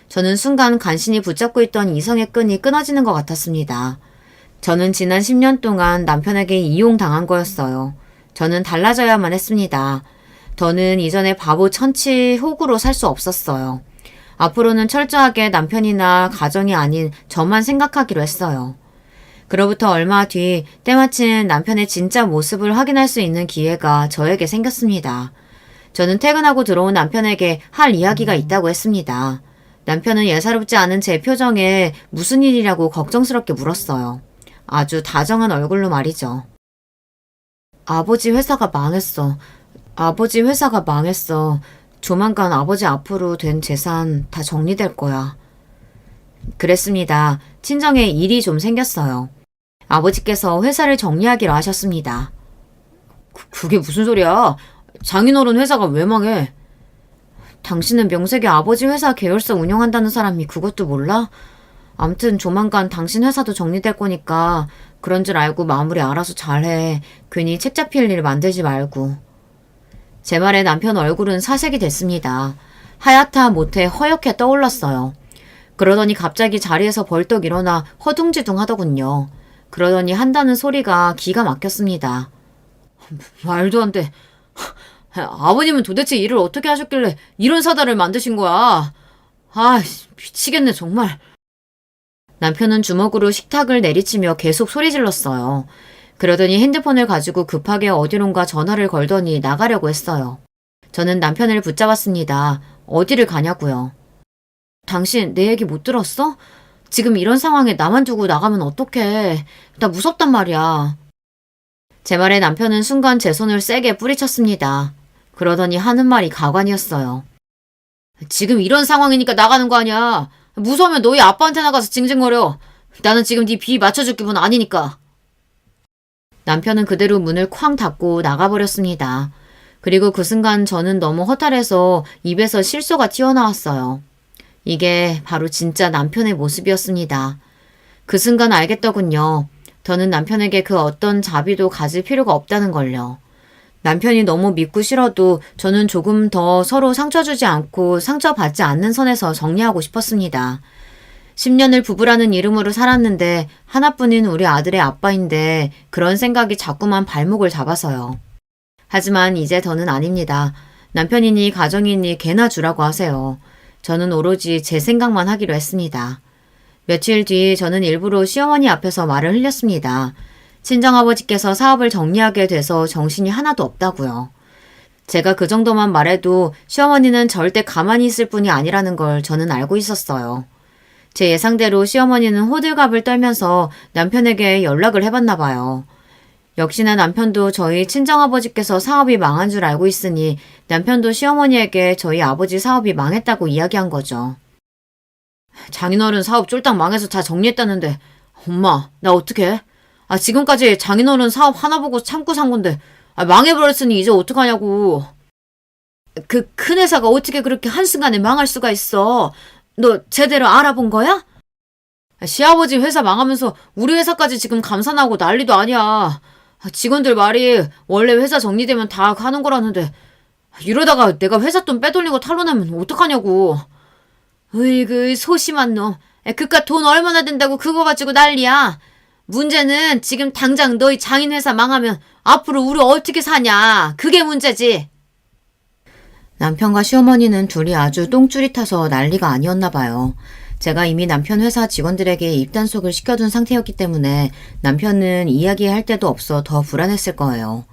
Speaker 1: 저는 순간 간신히 붙잡고 있던 이성의 끈이 끊어지는 것 같았습니다. 저는 지난 10년 동안 남편에게 이용당한 거였어요. 저는 달라져야만 했습니다. 더는 이전에 바보 천치 호구로 살 수 없었어요. 앞으로는 철저하게 남편이나 가정이 아닌 저만 생각하기로 했어요. 그로부터 얼마 뒤 때마침 남편의 진짜 모습을 확인할 수 있는 기회가 저에게 생겼습니다. 저는 퇴근하고 들어온 남편에게 할 이야기가 있다고 했습니다. 남편은 예사롭지 않은 제 표정에 무슨 일이라고 걱정스럽게 물었어요. 아주 다정한 얼굴로 말이죠. 아버지 회사가 망했어. 아버지 회사가 망했어. 조만간 아버지 앞으로 된 재산 다 정리될 거야. 그랬습니다. 친정에 일이 좀 생겼어요. 아버지께서 회사를 정리하기로 하셨습니다. 그게 무슨 소리야? 장인어른 회사가 왜 망해? 당신은 명색이 아버지 회사 계열사 운영한다는 사람이 그것도 몰라? 암튼 조만간 당신 회사도 정리될 거니까 그런 줄 알고 마무리 알아서 잘해. 괜히 책 잡힐 일 만들지 말고. 제 말에 남편 얼굴은 사색이 됐습니다. 하얗다 못해 허옇게 떠올랐어요. 그러더니 갑자기 자리에서 벌떡 일어나 허둥지둥 하더군요. 그러더니 한다는 소리가 기가 막혔습니다. 말도 안 돼. 아버님은 도대체 일을 어떻게 하셨길래 이런 사달을 만드신 거야? 아, 미치겠네 정말. 남편은 주먹으로 식탁을 내리치며 계속 소리 질렀어요. 그러더니 핸드폰을 가지고 급하게 어디론가 전화를 걸더니 나가려고 했어요. 저는 남편을 붙잡았습니다. 어디를 가냐고요. 당신 내 얘기 못 들었어? 지금 이런 상황에 나만 두고 나가면 어떡해. 나 무섭단 말이야. 제 말에 남편은 순간 제 손을 세게 뿌리쳤습니다. 그러더니 하는 말이 가관이었어요. 지금 이런 상황이니까 나가는 거 아니야. 무서우면 너희 아빠한테 나가서 징징거려. 나는 지금 네 비 맞춰줄 기분 아니니까. 남편은 그대로 문을 쾅 닫고 나가버렸습니다. 그리고 그 순간 저는 너무 허탈해서 입에서 실소가 튀어나왔어요. 이게 바로 진짜 남편의 모습이었습니다. 그 순간 알겠더군요. 저는 남편에게 그 어떤 자비도 가질 필요가 없다는 걸요. 남편이 너무 믿고 싫어도 저는 조금 더 서로 상처 주지 않고 상처받지 않는 선에서 정리하고 싶었습니다. 10년을 부부라는 이름으로 살았는데 하나뿐인 우리 아들의 아빠인데 그런 생각이 자꾸만 발목을 잡아서요. 하지만 이제 더는 아닙니다. 남편이니 가정이니 개나 주라고 하세요. 저는 오로지 제 생각만 하기로 했습니다. 며칠 뒤 저는 일부러 시어머니 앞에서 말을 흘렸습니다. 친정아버지께서 사업을 정리하게 돼서 정신이 하나도 없다고요. 제가 그 정도만 말해도 시어머니는 절대 가만히 있을 뿐이 아니라는 걸 저는 알고 있었어요. 제 예상대로 시어머니는 호들갑을 떨면서 남편에게 연락을 해봤나 봐요. 역시나 남편도 저희 친정아버지께서 사업이 망한 줄 알고 있으니 남편도 시어머니에게 저희 아버지 사업이 망했다고 이야기한 거죠. 장인어른 사업 쫄딱 망해서 다 정리했다는데 엄마 나 어떡해? 지금까지 장인어른 사업 하나 보고 참고 산 건데 망해버렸으니 이제 어떡하냐고. 그 큰 회사가 어떻게 그렇게 한순간에 망할 수가 있어. 너 제대로 알아본 거야? 시아버지 회사 망하면서 우리 회사까지 지금 감산하고 난리도 아니야. 직원들 말이 원래 회사 정리되면 다 하는 거라는데 이러다가 내가 회사 돈 빼돌린 거 탄로나면 어떡하냐고. 으이그 소심한 놈. 그깟 돈 얼마나 된다고 그거 가지고 난리야. 문제는 지금 당장 너희 장인 회사 망하면 앞으로 우리 어떻게 사냐. 그게 문제지. 남편과 시어머니는 둘이 아주 똥줄이 타서 난리가 아니었나 봐요. 제가 이미 남편 회사 직원들에게 입단속을 시켜둔 상태였기 때문에 남편은 이야기할 데도 없어 더 불안했을 거예요.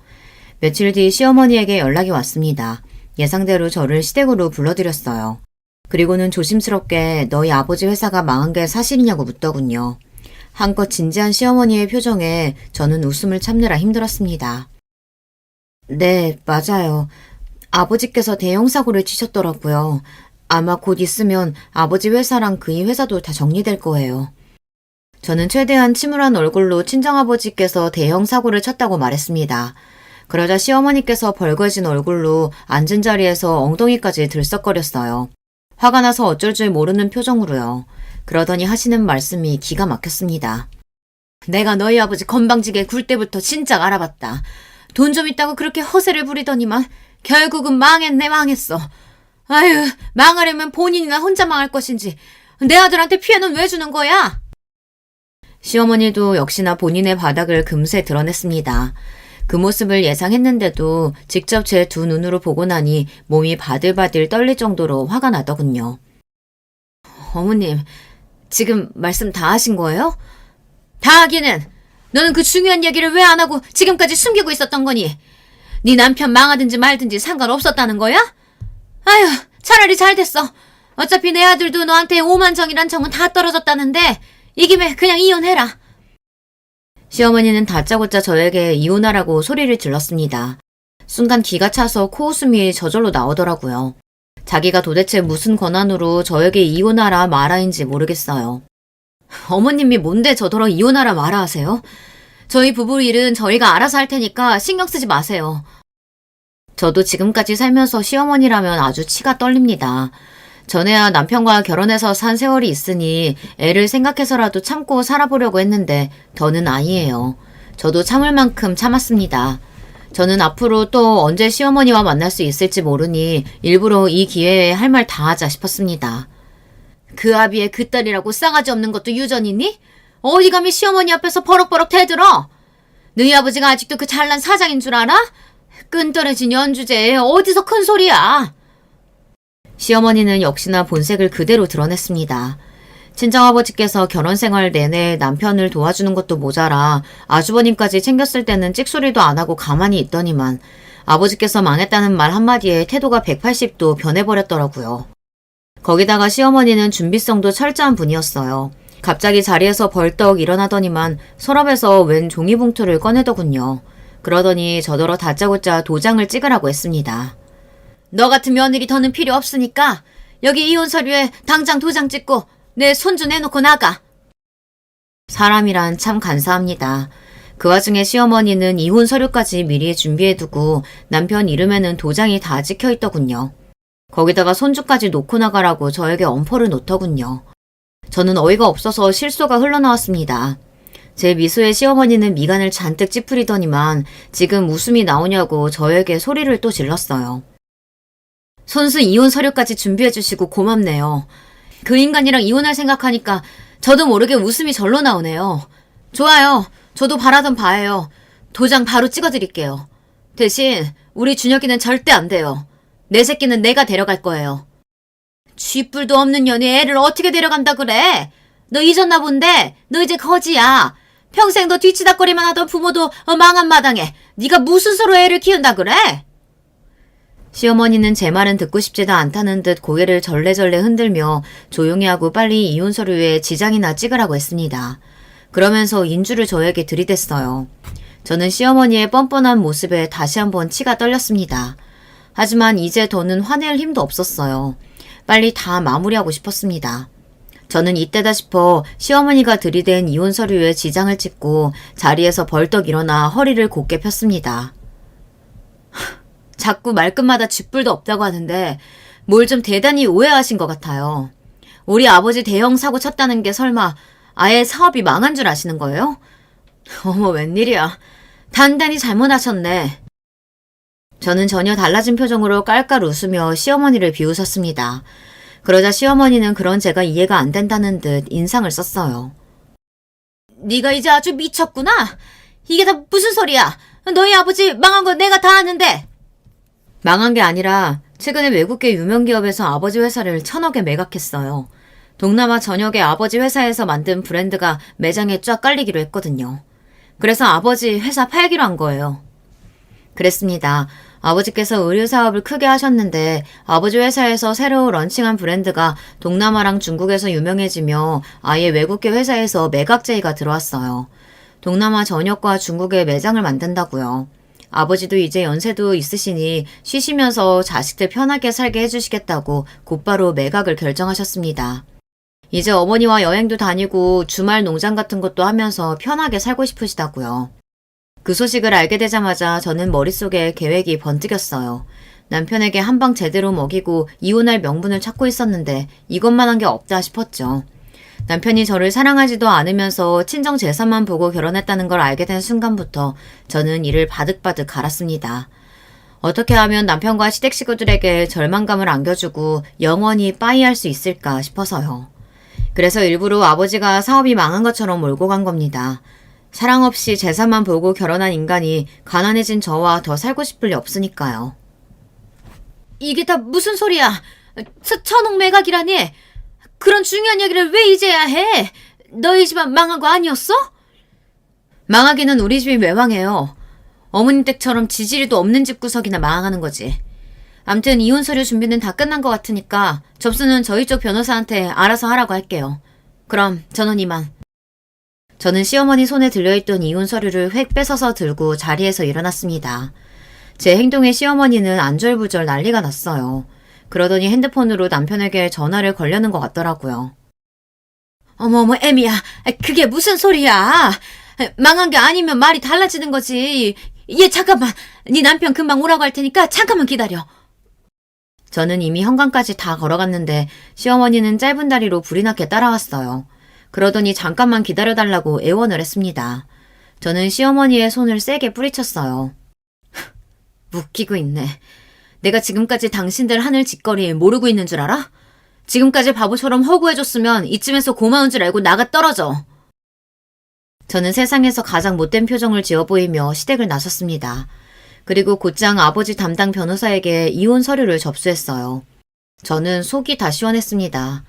Speaker 1: 며칠 뒤 시어머니에게 연락이 왔습니다. 예상대로 저를 시댁으로 불러들였어요. 그리고는 조심스럽게 너희 아버지 회사가 망한 게 사실이냐고 묻더군요. 한껏 진지한 시어머니의 표정에 저는 웃음을 참느라 힘들었습니다. 네, 맞아요. 아버지께서 대형 사고를 치셨더라고요. 아마 곧 있으면 아버지 회사랑 그이 회사도 다 정리될 거예요. 저는 최대한 침울한 얼굴로 친정아버지께서 대형 사고를 쳤다고 말했습니다. 그러자 시어머니께서 벌거진 얼굴로 앉은 자리에서 엉덩이까지 들썩거렸어요. 화가 나서 어쩔 줄 모르는 표정으로요. 그러더니 하시는 말씀이 기가 막혔습니다. 내가 너희 아버지 건방지게 굴 때부터 진작 알아봤다. 돈 좀 있다고 그렇게 허세를 부리더니만 결국은 망했네 망했어. 아유, 망하려면 본인이나 혼자 망할 것인지 내 아들한테 피해는 왜 주는 거야? 시어머니도 역시나 본인의 바닥을 금세 드러냈습니다. 그 모습을 예상했는데도 직접 제 두 눈으로 보고 나니 몸이 바들바들 떨릴 정도로 화가 나더군요. 어머님, 지금 말씀 다 하신 거예요? 다 하기는. 너는 그 중요한 얘기를 왜 안 하고 지금까지 숨기고 있었던 거니? 네 남편 망하든지 말든지 상관없었다는 거야? 아휴, 차라리 잘 됐어. 어차피 내 아들도 너한테 오만정이란 정은 다 떨어졌다는데 이 김에 그냥 이혼해라. 시어머니는 다짜고짜 저에게 이혼하라고 소리를 질렀습니다. 순간 기가 차서 코웃음이 저절로 나오더라고요. 자기가 도대체 무슨 권한으로 저에게 이혼하라 마라인지 모르겠어요. 어머님이 뭔데 저더러 이혼하라 마라 하세요? 저희 부부 일은 저희가 알아서 할 테니까 신경 쓰지 마세요. 저도 지금까지 살면서 시어머니라면 아주 치가 떨립니다. 전에야 남편과 결혼해서 산 세월이 있으니 애를 생각해서라도 참고 살아보려고 했는데 더는 아니에요. 저도 참을 만큼 참았습니다. 저는 앞으로 또 언제 시어머니와 만날 수 있을지 모르니 일부러 이 기회에 할 말 다 하자 싶었습니다. 그 아비의 그 딸이라고 싸가지 없는 것도 유전이니? 어디 감히 시어머니 앞에서 버럭버럭 대들어? 너희 아버지가 아직도 그 잘난 사장인 줄 알아? 끈떨어진 연주제에 어디서 큰 소리야? 시어머니는 역시나 본색을 그대로 드러냈습니다. 친정아버지께서 결혼 생활 내내 남편을 도와주는 것도 모자라 아주버님까지 챙겼을 때는 찍소리도 안 하고 가만히 있더니만 아버지께서 망했다는 말 한마디에 태도가 180도 변해버렸더라고요. 거기다가 시어머니는 준비성도 철저한 분이었어요. 갑자기 자리에서 벌떡 일어나더니만 서랍에서 웬 종이봉투를 꺼내더군요. 그러더니 저더러 다짜고짜 도장을 찍으라고 했습니다. 너 같은 며느리 더는 필요 없으니까 여기 이혼 서류에 당장 도장 찍고 내 손주 내놓고 나가. 사람이란 참 간사합니다. 그 와중에 시어머니는 이혼 서류까지 미리 준비해두고 남편 이름에는 도장이 다 찍혀있더군요. 거기다가 손주까지 놓고 나가라고 저에게 엄포를 놓더군요. 저는 어이가 없어서 실소가 흘러나왔습니다. 제 미소에 시어머니는 미간을 잔뜩 찌푸리더니만 지금 웃음이 나오냐고 저에게 소리를 또 질렀어요. 손수 이혼 서류까지 준비해주시고 고맙네요. 그 인간이랑 이혼할 생각하니까 저도 모르게 웃음이 절로 나오네요. 좋아요. 저도 바라던 바예요. 도장 바로 찍어드릴게요. 대신 우리 준혁이는 절대 안 돼요. 내 새끼는 내가 데려갈 거예요. 쥐뿔도 없는 년이 애를 어떻게 데려간다 그래? 너 잊었나 본데 너 이제 거지야. 평생 너 뒤치다거리만 하던 부모도 망한 마당에 네가 무슨 수로 애를 키운다 그래? 시어머니는 제 말은 듣고 싶지도 않다는 듯 고개를 절레절레 흔들며 조용히 하고 빨리 이혼 서류에 지장이나 찍으라고 했습니다. 그러면서 인주를 저에게 들이댔어요. 저는 시어머니의 뻔뻔한 모습에 다시 한번 치가 떨렸습니다. 하지만 이제 더는 화낼 힘도 없었어요. 빨리 다 마무리하고 싶었습니다. 저는 이때다 싶어 시어머니가 들이댄 이혼 서류에 지장을 찍고 자리에서 벌떡 일어나 허리를 곧게 폈습니다. 자꾸 말끝마다 쥐뿔도 없다고 하는데 뭘 좀 대단히 오해하신 것 같아요. 우리 아버지 대형 사고 쳤다는 게 설마 아예 사업이 망한 줄 아시는 거예요? 어머 웬일이야. 단단히 잘못하셨네. 저는 전혀 달라진 표정으로 깔깔 웃으며 시어머니를 비웃었습니다. 그러자 시어머니는 그런 제가 이해가 안 된다는 듯 인상을 썼어요. 네가 이제 아주 미쳤구나. 이게 다 무슨 소리야. 너희 아버지 망한 거 내가 다 아는데. 망한 게 아니라 최근에 외국계 유명 기업에서 아버지 회사를 1,000억에 매각했어요. 동남아 전역의 아버지 회사에서 만든 브랜드가 매장에 쫙 깔리기로 했거든요. 그래서 아버지 회사 팔기로 한 거예요. 그랬습니다. 아버지께서 의류 사업을 크게 하셨는데 아버지 회사에서 새로 런칭한 브랜드가 동남아랑 중국에서 유명해지며 아예 외국계 회사에서 매각 제의가 들어왔어요. 동남아 전역과 중국에 매장을 만든다고요. 아버지도 이제 연세도 있으시니 쉬시면서 자식들 편하게 살게 해주시겠다고 곧바로 매각을 결정하셨습니다. 이제 어머니와 여행도 다니고 주말 농장 같은 것도 하면서 편하게 살고 싶으시다고요. 그 소식을 알게 되자마자 저는 머릿속에 계획이 번뜩였어요. 남편에게 한 방 제대로 먹이고 이혼할 명분을 찾고 있었는데 이것만 한 게 없다 싶었죠. 남편이 저를 사랑하지도 않으면서 친정 재산만 보고 결혼했다는 걸 알게 된 순간부터 저는 이를 바득바득 갈았습니다. 어떻게 하면 남편과 시댁 식구들에게 절망감을 안겨주고 영원히 빠이할 수 있을까 싶어서요. 그래서 일부러 아버지가 사업이 망한 것처럼 몰고 간 겁니다. 사랑 없이 재산만 보고 결혼한 인간이 가난해진 저와 더 살고 싶을 리 없으니까요. 이게 다 무슨 소리야? 1,000억 매각이라니? 그런 중요한 얘기를 왜 이제야 해? 너희 집안 망한 거 아니었어? 망하기는 우리 집이 왜 망해요? 어머님 댁처럼 지지리도 없는 집구석이나 망하는 거지. 암튼 이혼 서류 준비는 다 끝난 것 같으니까 접수는 저희 쪽 변호사한테 알아서 하라고 할게요. 그럼 저는 이만. 저는 시어머니 손에 들려있던 이혼 서류를 획 뺏어서 들고 자리에서 일어났습니다. 제 행동에 시어머니는 안절부절 난리가 났어요. 그러더니 핸드폰으로 남편에게 전화를 걸려는 것 같더라고요. 어머머 애미야, 그게 무슨 소리야. 망한 게 아니면 말이 달라지는 거지. 얘 잠깐만, 네 남편 금방 오라고 할 테니까 잠깐만 기다려. 저는 이미 현관까지 다 걸어갔는데 시어머니는 짧은 다리로 불이 나게 따라왔어요. 그러더니 잠깐만 기다려달라고 애원을 했습니다. 저는 시어머니의 손을 세게 뿌리쳤어요. 웃기고 있네. 내가 지금까지 당신들 하늘 짓거리 모르고 있는 줄 알아? 지금까지 바보처럼 허구해줬으면 이쯤에서 고마운 줄 알고 나가 떨어져. 저는 세상에서 가장 못된 표정을 지어 보이며 시댁을 나섰습니다. 그리고 곧장 아버지 담당 변호사에게 이혼 서류를 접수했어요. 저는 속이 다 시원했습니다.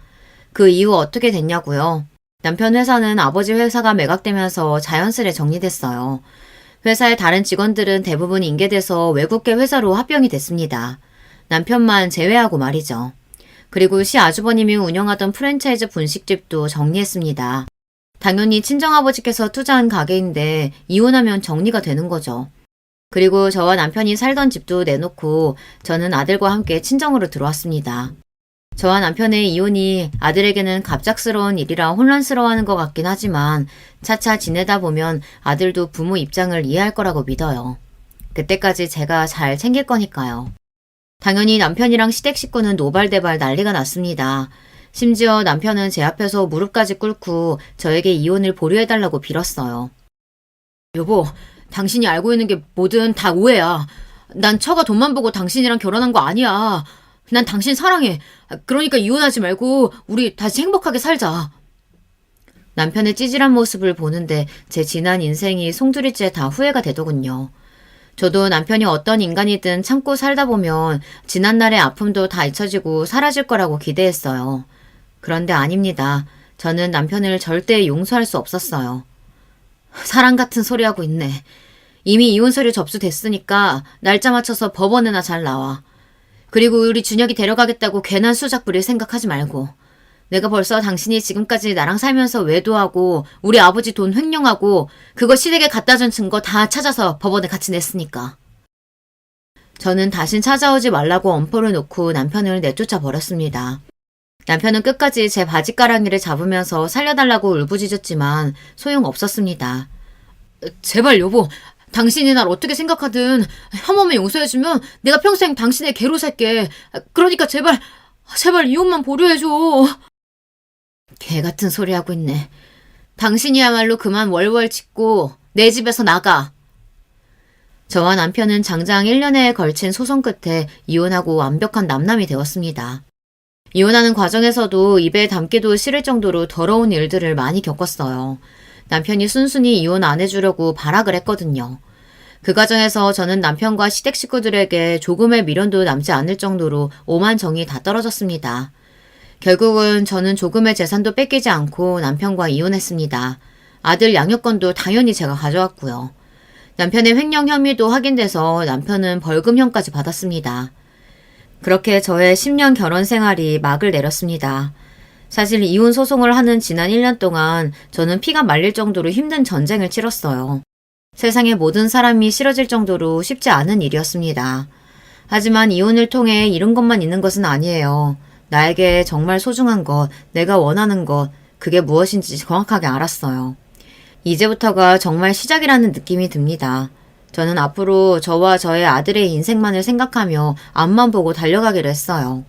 Speaker 1: 그 이후 어떻게 됐냐고요? 남편 회사는 아버지 회사가 매각되면서 자연스레 정리됐어요. 회사의 다른 직원들은 대부분 인계돼서 외국계 회사로 합병이 됐습니다. 남편만 제외하고 말이죠. 그리고 시아주버님이 운영하던 프랜차이즈 분식집도 정리했습니다. 당연히 친정아버지께서 투자한 가게인데 이혼하면 정리가 되는 거죠. 그리고 저와 남편이 살던 집도 내놓고 저는 아들과 함께 친정으로 들어왔습니다. 저와 남편의 이혼이 아들에게는 갑작스러운 일이라 혼란스러워하는 것 같긴 하지만 차차 지내다 보면 아들도 부모 입장을 이해할 거라고 믿어요. 그때까지 제가 잘 챙길 거니까요. 당연히 남편이랑 시댁 식구는 노발대발 난리가 났습니다. 심지어 남편은 제 앞에서 무릎까지 꿇고 저에게 이혼을 보류해달라고 빌었어요. 여보, 당신이 알고 있는 게 뭐든 다 오해야. 난 처가 돈만 보고 당신이랑 결혼한 거 아니야. 난 당신 사랑해. 그러니까 이혼하지 말고 우리 다시 행복하게 살자. 남편의 찌질한 모습을 보는데 제 지난 인생이 송두리째 다 후회가 되더군요. 저도 남편이 어떤 인간이든 참고 살다 보면 지난날의 아픔도 다 잊혀지고 사라질 거라고 기대했어요. 그런데 아닙니다. 저는 남편을 절대 용서할 수 없었어요. 사랑 같은 소리 하고 있네. 이미 이혼 서류 접수됐으니까 날짜 맞춰서 법원에나 잘 나와. 그리고 우리 준혁이 데려가겠다고 괜한 수작 부릴 생각하지 말고. 내가 벌써 당신이 지금까지 나랑 살면서 외도하고 우리 아버지 돈 횡령하고 그거 시댁에 갖다 준 증거 다 찾아서 법원에 같이 냈으니까. 저는 다신 찾아오지 말라고 엄포를 놓고 남편을 내쫓아 버렸습니다. 남편은 끝까지 제 바지가랑이를 잡으면서 살려달라고 울부짖었지만 소용없었습니다. 제발 여보, 당신이 날 어떻게 생각하든 한 번만 용서해주면 내가 평생 당신의 개로 살게. 그러니까 제발 이혼만 보류해줘. 개 같은 소리 하고 있네. 당신이야말로 그만 월월 짓고 내 집에서 나가. 저와 남편은 장장 1년에 걸친 소송 끝에 이혼하고 완벽한 남남이 되었습니다. 이혼하는 과정에서도 입에 담기도 싫을 정도로 더러운 일들을 많이 겪었어요. 남편이 순순히 이혼 안 해주려고 발악을 했거든요. 그 과정에서 저는 남편과 시댁 식구들에게 조금의 미련도 남지 않을 정도로 오만 정이 다 떨어졌습니다. 결국은 저는 조금의 재산도 뺏기지 않고 남편과 이혼했습니다. 아들 양육권도 당연히 제가 가져왔고요. 남편의 횡령 혐의도 확인돼서 남편은 벌금형까지 받았습니다. 그렇게 저의 10년 결혼 생활이 막을 내렸습니다. 사실 이혼 소송을 하는 지난 1년 동안 저는 피가 말릴 정도로 힘든 전쟁을 치렀어요. 세상의 모든 사람이 싫어질 정도로 쉽지 않은 일이었습니다. 하지만 이혼을 통해 잃은 것만 있는 것은 아니에요. 나에게 정말 소중한 것, 내가 원하는 것, 그게 무엇인지 정확하게 알았어요. 이제부터가 정말 시작이라는 느낌이 듭니다. 저는 앞으로 저와 저의 아들의 인생만을 생각하며 앞만 보고 달려가기로 했어요.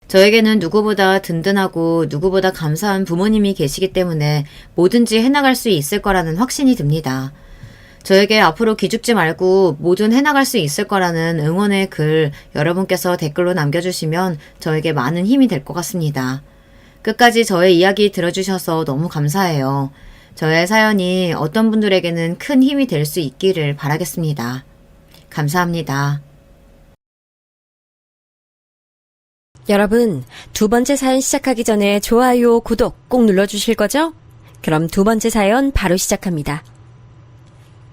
Speaker 1: 저에게는 누구보다 든든하고 누구보다 감사한 부모님이 계시기 때문에 뭐든지 해나갈 수 있을 거라는 확신이 듭니다. 저에게 앞으로 기죽지 말고 뭐든 해나갈 수 있을 거라는 응원의 글 여러분께서 댓글로 남겨주시면 저에게 많은 힘이 될 것 같습니다. 끝까지 저의 이야기 들어주셔서 너무 감사해요. 저의 사연이 어떤 분들에게는 큰 힘이 될 수 있기를 바라겠습니다. 감사합니다.
Speaker 2: 여러분, 두 번째 사연 시작하기 전에 좋아요, 구독 꼭 눌러주실 거죠? 그럼 두 번째 사연 바로 시작합니다.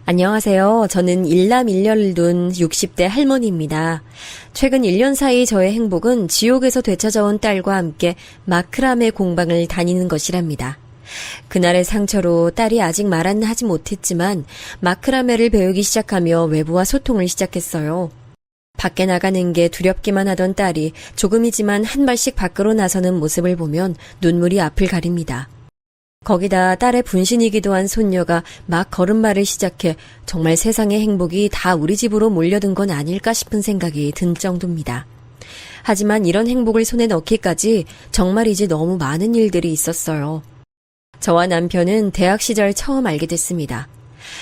Speaker 2: 안녕하세요. 저는 일남 일녀를 둔 60대 할머니입니다. 최근 1년 사이 저의 행복은 지옥에서 되찾아온 딸과 함께 마크라메 공방을 다니는 것이랍니다. 그날의 상처로 딸이 아직 말은 하지 못했지만 마크라메를 배우기 시작하며 외부와 소통을 시작했어요. 밖에 나가는 게 두렵기만 하던 딸이 조금이지만 한 발씩 밖으로 나서는 모습을 보면 눈물이 앞을 가립니다. 거기다 딸의 분신이기도 한 손녀가 막 걸음마를 시작해 정말 세상의 행복이 다 우리 집으로 몰려든 건 아닐까 싶은 생각이 든 정도입니다. 하지만 이런 행복을 손에 넣기까지 정말이지 너무 많은 일들이 있었어요. 저와 남편은 대학 시절 처음 알게 됐습니다.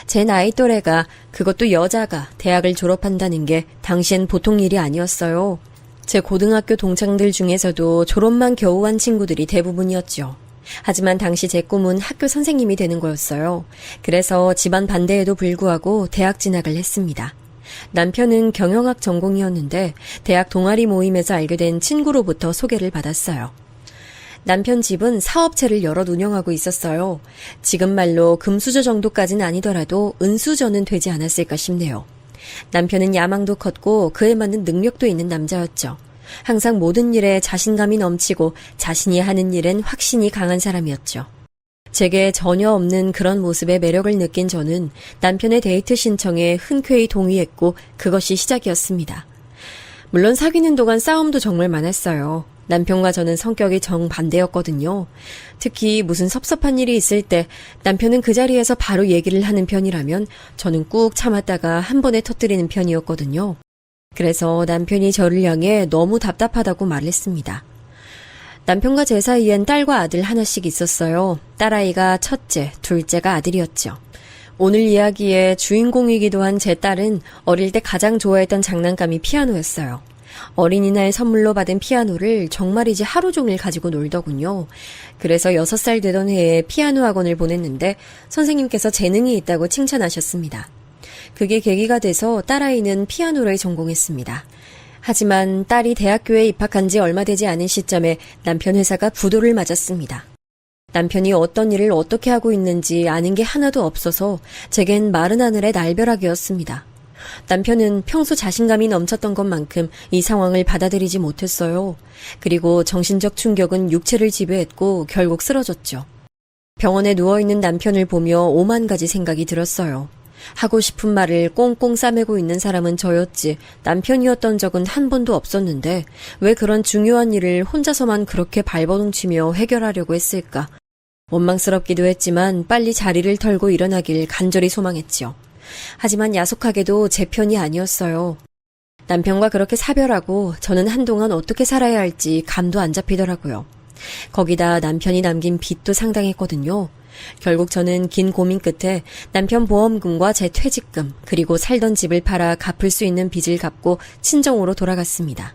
Speaker 2: 제 나이 또래가, 그것도 여자가 대학을 졸업한다는 게 당시엔 보통 일이 아니었어요. 제 고등학교 동창들 중에서도 졸업만 겨우 한 친구들이 대부분이었죠. 하지만 당시 제 꿈은 학교 선생님이 되는 거였어요. 그래서 집안 반대에도 불구하고 대학 진학을 했습니다. 남편은 경영학 전공이었는데 대학 동아리 모임에서 알게 된 친구로부터 소개를 받았어요. 남편 집은 사업체를 여럿 운영하고 있었어요. 지금 말로 금수저 정도까지는 아니더라도 은수저는 되지 않았을까 싶네요. 남편은 야망도 컸고 그에 맞는 능력도 있는 남자였죠. 항상 모든 일에 자신감이 넘치고 자신이 하는 일엔 확신이 강한 사람이었죠. 제게 전혀 없는 그런 모습에 매력을 느낀 저는 남편의 데이트 신청에 흔쾌히 동의했고 그것이 시작이었습니다. 물론 사귀는 동안 싸움도 정말 많았어요. 남편과 저는 성격이 정반대였거든요. 특히 무슨 섭섭한 일이 있을 때 남편은 그 자리에서 바로 얘기를 하는 편이라면 저는 꾹 참았다가 한 번에 터뜨리는 편이었거든요. 그래서 남편이 저를 향해 너무 답답하다고 말했습니다. 남편과 제 사이엔 딸과 아들 하나씩 있었어요. 딸아이가 첫째, 둘째가 아들이었죠. 오늘 이야기의 주인공이기도 한 제 딸은 어릴 때 가장 좋아했던 장난감이 피아노였어요. 어린이날 선물로 받은 피아노를 정말이지 하루 종일 가지고 놀더군요. 그래서 6살 되던 해에 피아노 학원을 보냈는데 선생님께서 재능이 있다고 칭찬하셨습니다. 그게 계기가 돼서 딸아이는 피아노를 전공했습니다. 하지만 딸이 대학교에 입학한 지 얼마 되지 않은 시점에 남편 회사가 부도를 맞았습니다. 남편이 어떤 일을 어떻게 하고 있는지 아는 게 하나도 없어서 제겐 마른 하늘의 날벼락이었습니다. 남편은 평소 자신감이 넘쳤던 것만큼 이 상황을 받아들이지 못했어요. 그리고 정신적 충격은 육체를 지배했고 결국 쓰러졌죠. 병원에 누워있는 남편을 보며 오만 가지 생각이 들었어요. 하고 싶은 말을 꽁꽁 싸매고 있는 사람은 저였지 남편이었던 적은 한 번도 없었는데 왜 그런 중요한 일을 혼자서만 그렇게 발버둥치며 해결하려고 했을까? 원망스럽기도 했지만 빨리 자리를 털고 일어나길 간절히 소망했지요. 하지만 야속하게도 제 편이 아니었어요. 남편과 그렇게 사별하고 저는 한동안 어떻게 살아야 할지 감도 안 잡히더라고요. 거기다 남편이 남긴 빚도 상당했거든요. 결국 저는 긴 고민 끝에 남편 보험금과 제 퇴직금, 그리고 살던 집을 팔아 갚을 수 있는 빚을 갚고 친정으로 돌아갔습니다.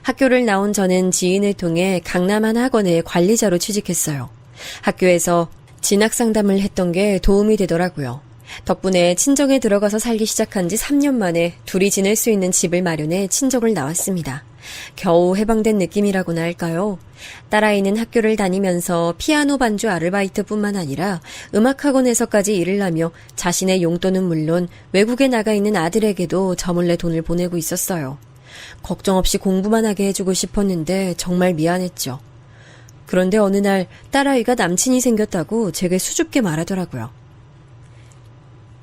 Speaker 2: 학교를 나온 저는 지인을 통해 강남 한 학원에 관리자로 취직했어요. 학교에서 진학 상담을 했던 게 도움이 되더라고요. 덕분에 친정에 들어가서 살기 시작한 지 3년 만에 둘이 지낼 수 있는 집을 마련해 친정을 나왔습니다. 겨우 해방된 느낌이라고나 할까요? 딸아이는 학교를 다니면서 피아노 반주 아르바이트뿐만 아니라 음악학원에서까지 일을 하며 자신의 용돈은 물론 외국에 나가 있는 아들에게도 저 몰래 돈을 보내고 있었어요. 걱정 없이 공부만 하게 해주고 싶었는데 정말 미안했죠. 그런데 어느 날 딸아이가 남친이 생겼다고 제게 수줍게 말하더라고요.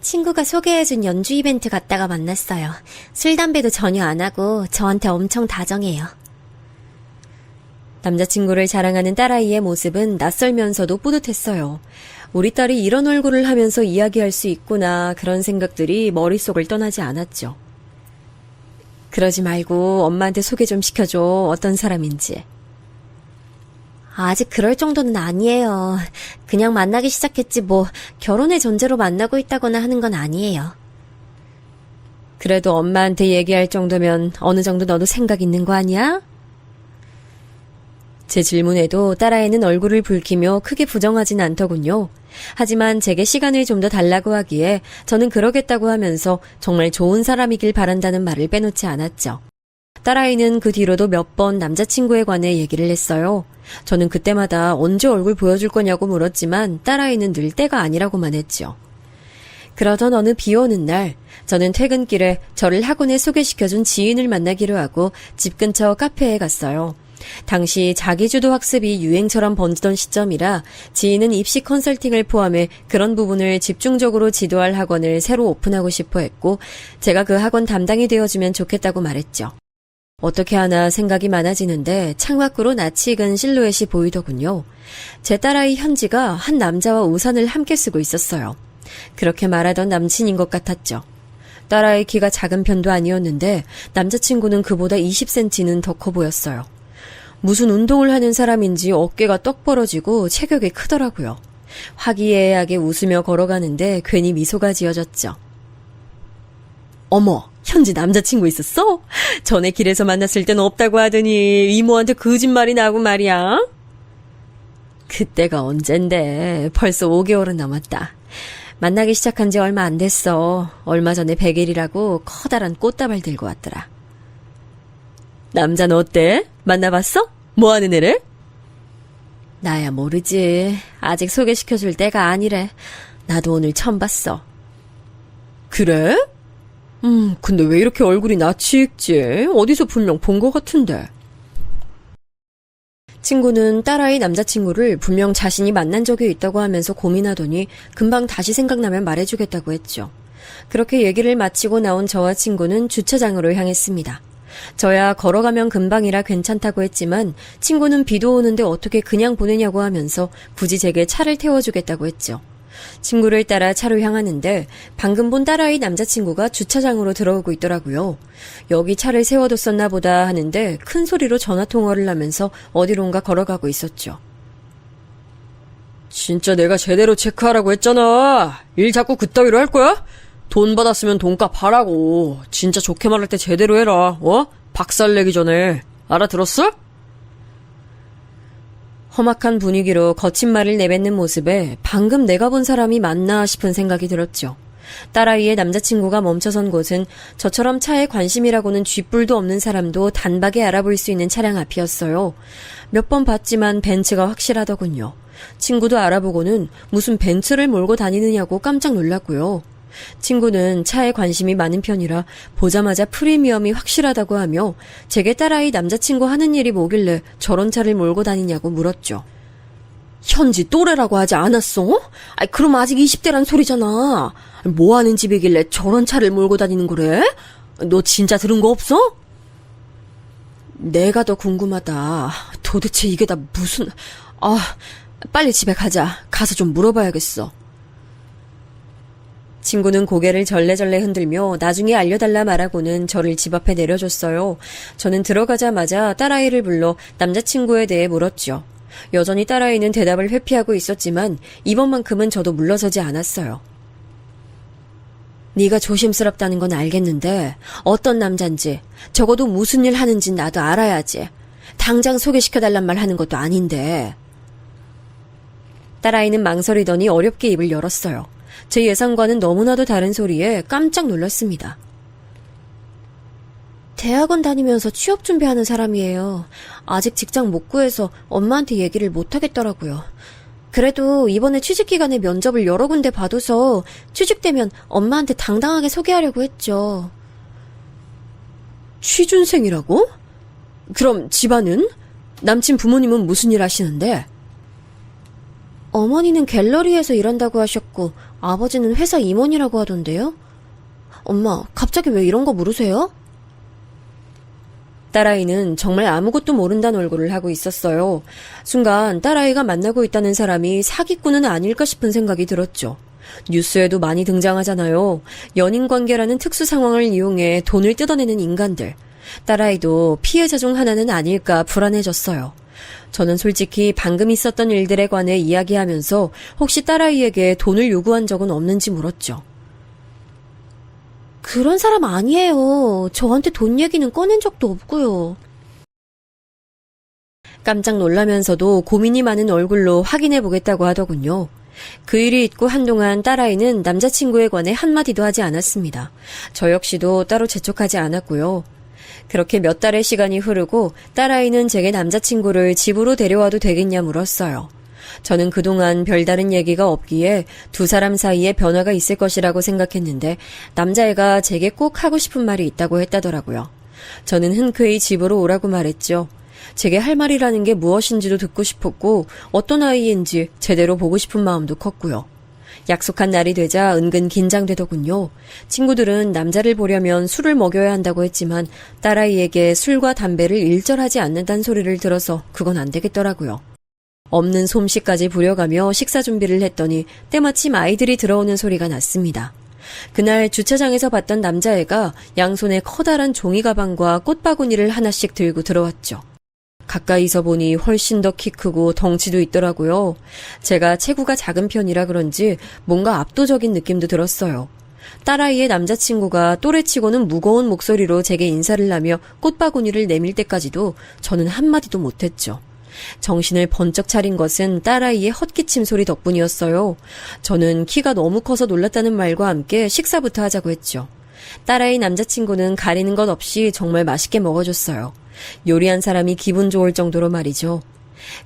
Speaker 2: 친구가 소개해준 연주 이벤트 갔다가 만났어요. 술, 담배도 전혀 안 하고 저한테 엄청 다정해요. 남자친구를 자랑하는 딸아이의 모습은 낯설면서도 뿌듯했어요. 우리 딸이 이런 얼굴을 하면서 이야기할 수 있구나, 그런 생각들이 머릿속을 떠나지 않았죠. 그러지 말고 엄마한테 소개 좀 시켜줘. 어떤 사람인지. 아직 그럴 정도는 아니에요. 그냥 만나기 시작했지 뭐 결혼의 전제로 만나고 있다거나 하는 건 아니에요. 그래도 엄마한테 얘기할 정도면 어느 정도 너도 생각 있는 거 아니야? 제 질문에도 딸아이는 얼굴을 붉히며 크게 부정하진 않더군요. 하지만 제게 시간을 좀 더 달라고 하기에 저는 그러겠다고 하면서 정말 좋은 사람이길 바란다는 말을 빼놓지 않았죠. 딸아이는 그 뒤로도 몇 번 남자친구에 관해 얘기를 했어요. 저는 그때마다 언제 얼굴 보여줄 거냐고 물었지만 딸아이는 늘 때가 아니라고만 했죠. 그러던 어느 비 오는 날, 저는 퇴근길에 저를 학원에 소개시켜준 지인을 만나기로 하고 집 근처 카페에 갔어요. 당시 자기주도 학습이 유행처럼 번지던 시점이라 지인은 입시 컨설팅을 포함해 그런 부분을 집중적으로 지도할 학원을 새로 오픈하고 싶어 했고, 제가 그 학원 담당이 되어주면 좋겠다고 말했죠. 어떻게 하나 생각이 많아지는데 창밖으로 낯이 익은 실루엣이 보이더군요. 제 딸아이 현지가 한 남자와 우산을 함께 쓰고 있었어요. 그렇게 말하던 남친인 것 같았죠. 딸아이 키가 작은 편도 아니었는데 남자친구는 그보다 20cm는 더 커 보였어요. 무슨 운동을 하는 사람인지 어깨가 떡 벌어지고 체격이 크더라고요. 화기애애하게 웃으며 걸어가는데 괜히 미소가 지어졌죠. 어머, 현지 남자친구 있었어? 전에 길에서 만났을 땐 없다고 하더니 이모한테 거짓말이 나고 말이야. 그때가 언젠데 벌써 5개월은 넘었다. 만나기 시작한 지 얼마 안 됐어. 얼마 전에 100일이라고 커다란 꽃다발 들고 왔더라. 남자는 어때? 만나봤어? 뭐하는 애래? 나야 모르지. 아직 소개시켜줄 때가 아니래. 나도 오늘 처음 봤어. 그래? 근데 왜 이렇게 얼굴이 낯이 익지? 어디서 분명 본 것 같은데. 친구는 딸아이 남자친구를 분명 자신이 만난 적이 있다고 하면서 고민하더니 금방 다시 생각나면 말해주겠다고 했죠. 그렇게 얘기를 마치고 나온 저와 친구는 주차장으로 향했습니다. 저야 걸어가면 금방이라 괜찮다고 했지만 친구는 비도 오는데 어떻게 그냥 보내냐고 하면서 굳이 제게 차를 태워주겠다고 했죠. 친구를 따라 차로 향하는데 방금 본 딸아이 남자친구가 주차장으로 들어오고 있더라고요. 여기 차를 세워뒀었나 보다 하는데 큰 소리로 전화통화를 하면서 어디론가 걸어가고 있었죠. 진짜 내가 제대로 체크하라고 했잖아. 일 자꾸 그따위로 할 거야? 돈 받았으면 돈값 하라고. 진짜 좋게 말할 때 제대로 해라. 박살내기 전에. 알아들었어? 험악한 분위기로 거친 말을 내뱉는 모습에 방금 내가 본 사람이 맞나 싶은 생각이 들었죠. 딸아이의 남자친구가 멈춰선 곳은 저처럼 차에 관심이라고는 쥐뿔도 없는 사람도 단박에 알아볼 수 있는 차량 앞이었어요. 몇 번 봤지만 벤츠가 확실하더군요. 친구도 알아보고는 무슨 벤츠를 몰고 다니느냐고 깜짝 놀랐고요. 친구는 차에 관심이 많은 편이라 보자마자 프리미엄이 확실하다고 하며 제게 딸아이 남자친구 하는 일이 뭐길래 저런 차를 몰고 다니냐고 물었죠. 현지 또래라고 하지 않았어? 그럼 아직 20대란 소리잖아. 뭐 하는 집이길래 저런 차를 몰고 다니는 거래? 너 진짜 들은 거 없어? 내가 더 궁금하다. 도대체 이게 다 무슨... 빨리 집에 가자. 가서 좀 물어봐야겠어. 친구는 고개를 절레절레 흔들며 나중에 알려달라 말하고는 저를 집 앞에 내려줬어요. 저는 들어가자마자 딸아이를 불러 남자친구에 대해 물었죠. 여전히 딸아이는 대답을 회피하고 있었지만 이번만큼은 저도 물러서지 않았어요. 네가 조심스럽다는 건 알겠는데 어떤 남잔지 적어도 무슨 일 하는지 나도 알아야지. 당장 소개시켜달란 말 하는 것도 아닌데. 딸아이는 망설이더니 어렵게 입을 열었어요. 제 예상과는 너무나도 다른 소리에 깜짝 놀랐습니다. 대학원 다니면서 취업 준비하는 사람이에요. 아직 직장 못 구해서 엄마한테 얘기를 못 하겠더라고요. 그래도 이번에 취직기간에 면접을 여러 군데 봐둬서 취직되면 엄마한테 당당하게 소개하려고 했죠. 취준생이라고? 그럼 집안은? 남친 부모님은 무슨 일 하시는데? 어머니는 갤러리에서 일한다고 하셨고 아버지는 회사 임원이라고 하던데요? 엄마, 갑자기 왜 이런 거 물으세요? 딸아이는 정말 아무것도 모른다는 얼굴을 하고 있었어요. 순간 딸아이가 만나고 있다는 사람이 사기꾼은 아닐까 싶은 생각이 들었죠. 뉴스에도 많이 등장하잖아요. 연인관계라는 특수 상황을 이용해 돈을 뜯어내는 인간들. 딸아이도 피해자 중 하나는 아닐까 불안해졌어요. 저는 솔직히 방금 있었던 일들에 관해 이야기하면서 혹시 딸아이에게 돈을 요구한 적은 없는지 물었죠. 그런 사람 아니에요. 저한테 돈 얘기는 꺼낸 적도 없고요. 깜짝 놀라면서도 고민이 많은 얼굴로 확인해 보겠다고 하더군요. 그 일이 있고 한동안 딸아이는 남자친구에 관해 한마디도 하지 않았습니다. 저 역시도 따로 재촉하지 않았고요. 그렇게 몇 달의 시간이 흐르고 딸아이는 제게 남자친구를 집으로 데려와도 되겠냐 물었어요. 저는 그동안 별다른 얘기가 없기에 두 사람 사이에 변화가 있을 것이라고 생각했는데 남자애가 제게 꼭 하고 싶은 말이 있다고 했다더라고요. 저는 흔쾌히 집으로 오라고 말했죠. 제게 할 말이라는 게 무엇인지도 듣고 싶었고 어떤 아이인지 제대로 보고 싶은 마음도 컸고요. 약속한 날이 되자 은근 긴장되더군요. 친구들은 남자를 보려면 술을 먹여야 한다고 했지만 딸아이에게 술과 담배를 일절하지 않는다는 소리를 들어서 그건 안 되겠더라고요. 없는 솜씨까지 부려가며 식사 준비를 했더니 때마침 아이들이 들어오는 소리가 났습니다. 그날 주차장에서 봤던 남자애가 양손에 커다란 종이 가방과 꽃바구니를 하나씩 들고 들어왔죠. 가까이서 보니 훨씬 더 키 크고 덩치도 있더라고요. 제가 체구가 작은 편이라 그런지 뭔가 압도적인 느낌도 들었어요. 딸아이의 남자친구가 또래치고는 무거운 목소리로 제게 인사를 하며 꽃바구니를 내밀 때까지도 저는 한마디도 못했죠. 정신을 번쩍 차린 것은 딸아이의 헛기침 소리 덕분이었어요. 저는 키가 너무 커서 놀랐다는 말과 함께 식사부터 하자고 했죠. 딸아이 남자친구는 가리는 것 없이 정말 맛있게 먹어줬어요. 요리한 사람이 기분 좋을 정도로 말이죠.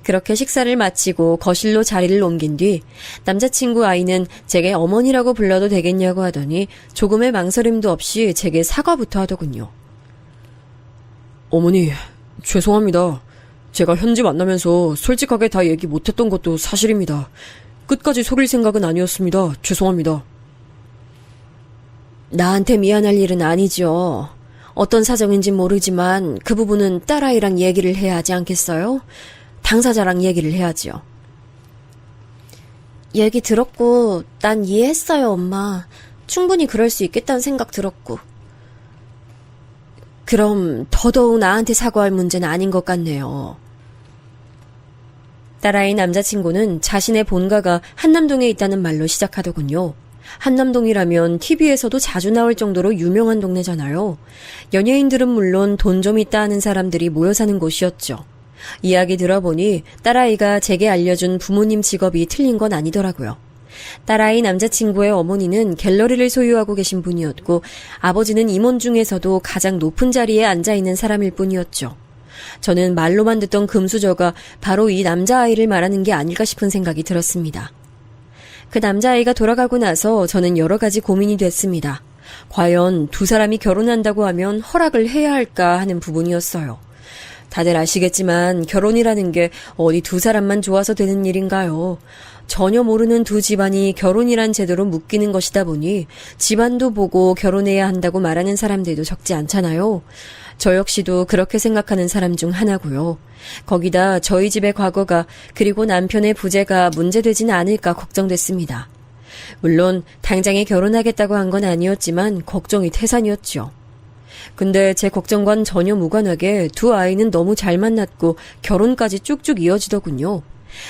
Speaker 2: 그렇게 식사를 마치고 거실로 자리를 옮긴 뒤 남자친구 아이는 제게 어머니라고 불러도 되겠냐고 하더니 조금의 망설임도 없이 제게 사과부터 하더군요. 어머니, 죄송합니다. 제가 현지 만나면서 솔직하게 다 얘기 못했던 것도 사실입니다. 끝까지 속일 생각은 아니었습니다. 죄송합니다. 나한테 미안할 일은 아니죠. 어떤 사정인진 모르지만 그 부분은 딸아이랑 얘기를 해야 하지 않겠어요? 당사자랑 얘기를 해야죠. 얘기 들었고 난 이해했어요, 엄마. 충분히 그럴 수 있겠다는 생각 들었고. 그럼 더더욱 나한테 사과할 문제는 아닌 것 같네요. 딸아이 남자친구는 자신의 본가가 한남동에 있다는 말로 시작하더군요. 한남동이라면 TV에서도 자주 나올 정도로 유명한 동네잖아요. 연예인들은 물론 돈 좀 있다 하는 사람들이 모여 사는 곳이었죠. 이야기 들어보니 딸아이가 제게 알려준 부모님 직업이 틀린 건 아니더라고요. 딸아이 남자친구의 어머니는 갤러리를 소유하고 계신 분이었고 아버지는 임원 중에서도 가장 높은 자리에 앉아있는 사람일 뿐이었죠. 저는 말로만 듣던 금수저가 바로 이 남자아이를 말하는 게 아닐까 싶은 생각이 들었습니다. 그 남자아이가 돌아가고 나서 저는 여러 가지 고민이 됐습니다. 과연 두 사람이 결혼한다고 하면 허락을 해야 할까 하는 부분이었어요. 다들 아시겠지만 결혼이라는 게 어디 두 사람만 좋아서 되는 일인가요? 전혀 모르는 두 집안이 결혼이란 제도로 묶이는 것이다 보니 집안도 보고 결혼해야 한다고 말하는 사람들도 적지 않잖아요. 저 역시도 그렇게 생각하는 사람 중 하나고요. 거기다 저희 집의 과거가 그리고 남편의 부재가 문제되지는 않을까 걱정됐습니다. 물론 당장에 결혼하겠다고 한 건 아니었지만 걱정이 태산이었죠. 근데 제 걱정과는 전혀 무관하게 두 아이는 너무 잘 만났고 결혼까지 쭉쭉 이어지더군요.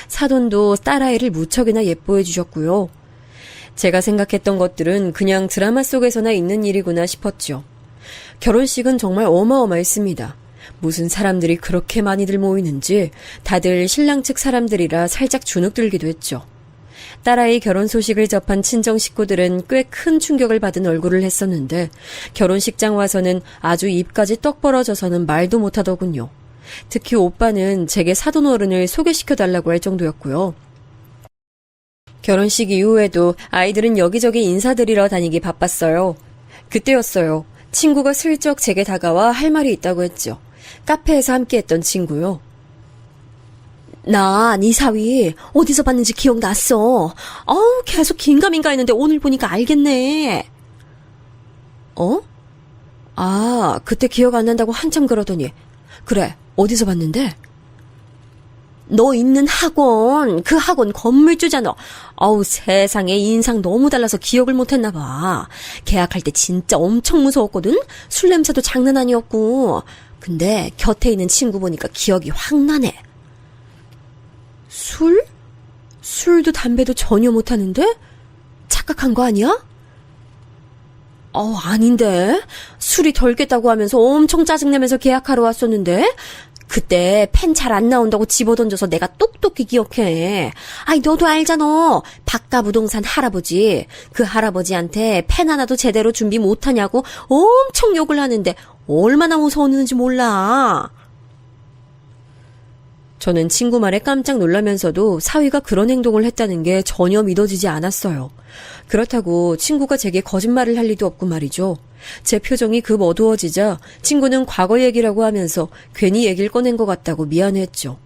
Speaker 2: 사돈도 딸아이를 무척이나 예뻐해 주셨고요. 제가 생각했던 것들은 그냥 드라마 속에서나 있는 일이구나 싶었죠. 결혼식은 정말 어마어마했습니다. 무슨 사람들이 그렇게 많이들 모이는지 다들 신랑 측 사람들이라 살짝 주눅들기도 했죠. 딸아이 결혼 소식을 접한 친정 식구들은 꽤 큰 충격을 받은 얼굴을 했었는데 결혼식장 와서는 아주 입까지 떡 벌어져서는 말도 못하더군요. 특히 오빠는 제게 사돈 어른을 소개시켜달라고 할 정도였고요. 결혼식 이후에도 아이들은 여기저기 인사드리러 다니기 바빴어요. 그때였어요. 친구가 슬쩍 제게 다가와 할 말이 있다고 했죠. 카페에서 함께했던 친구요. 나 네 사위 어디서 봤는지 기억났어. 계속 긴가민가 했는데 오늘 보니까 알겠네. 그때 기억 안 난다고 한참 그러더니 그래, 어디서 봤는데? 너 있는 학원, 그 학원 건물주잖아. 세상에 인상 너무 달라서 기억을 못했나 봐. 계약할 때 진짜 엄청 무서웠거든? 술 냄새도 장난 아니었고. 근데 곁에 있는 친구 보니까 기억이 확 나네. 술? 술도 담배도 전혀 못하는데? 착각한 거 아니야? 아닌데. 술이 덜 깼다고 하면서 엄청 짜증내면서 계약하러 왔었는데? 그때 펜 잘 안 나온다고 집어던져서 내가 똑똑히 기억해. 너도 알잖아. 박가부동산 할아버지. 그 할아버지한테 펜 하나도 제대로 준비 못하냐고 엄청 욕을 하는데 얼마나 무서웠는지 몰라. 저는 친구 말에 깜짝 놀라면서도 사위가 그런 행동을 했다는 게 전혀 믿어지지 않았어요. 그렇다고 친구가 제게 거짓말을 할 리도 없고 말이죠. 제 표정이 급 어두워지자 친구는 과거 얘기라고 하면서 괜히 얘기를 꺼낸 것 같다고 미안해했죠.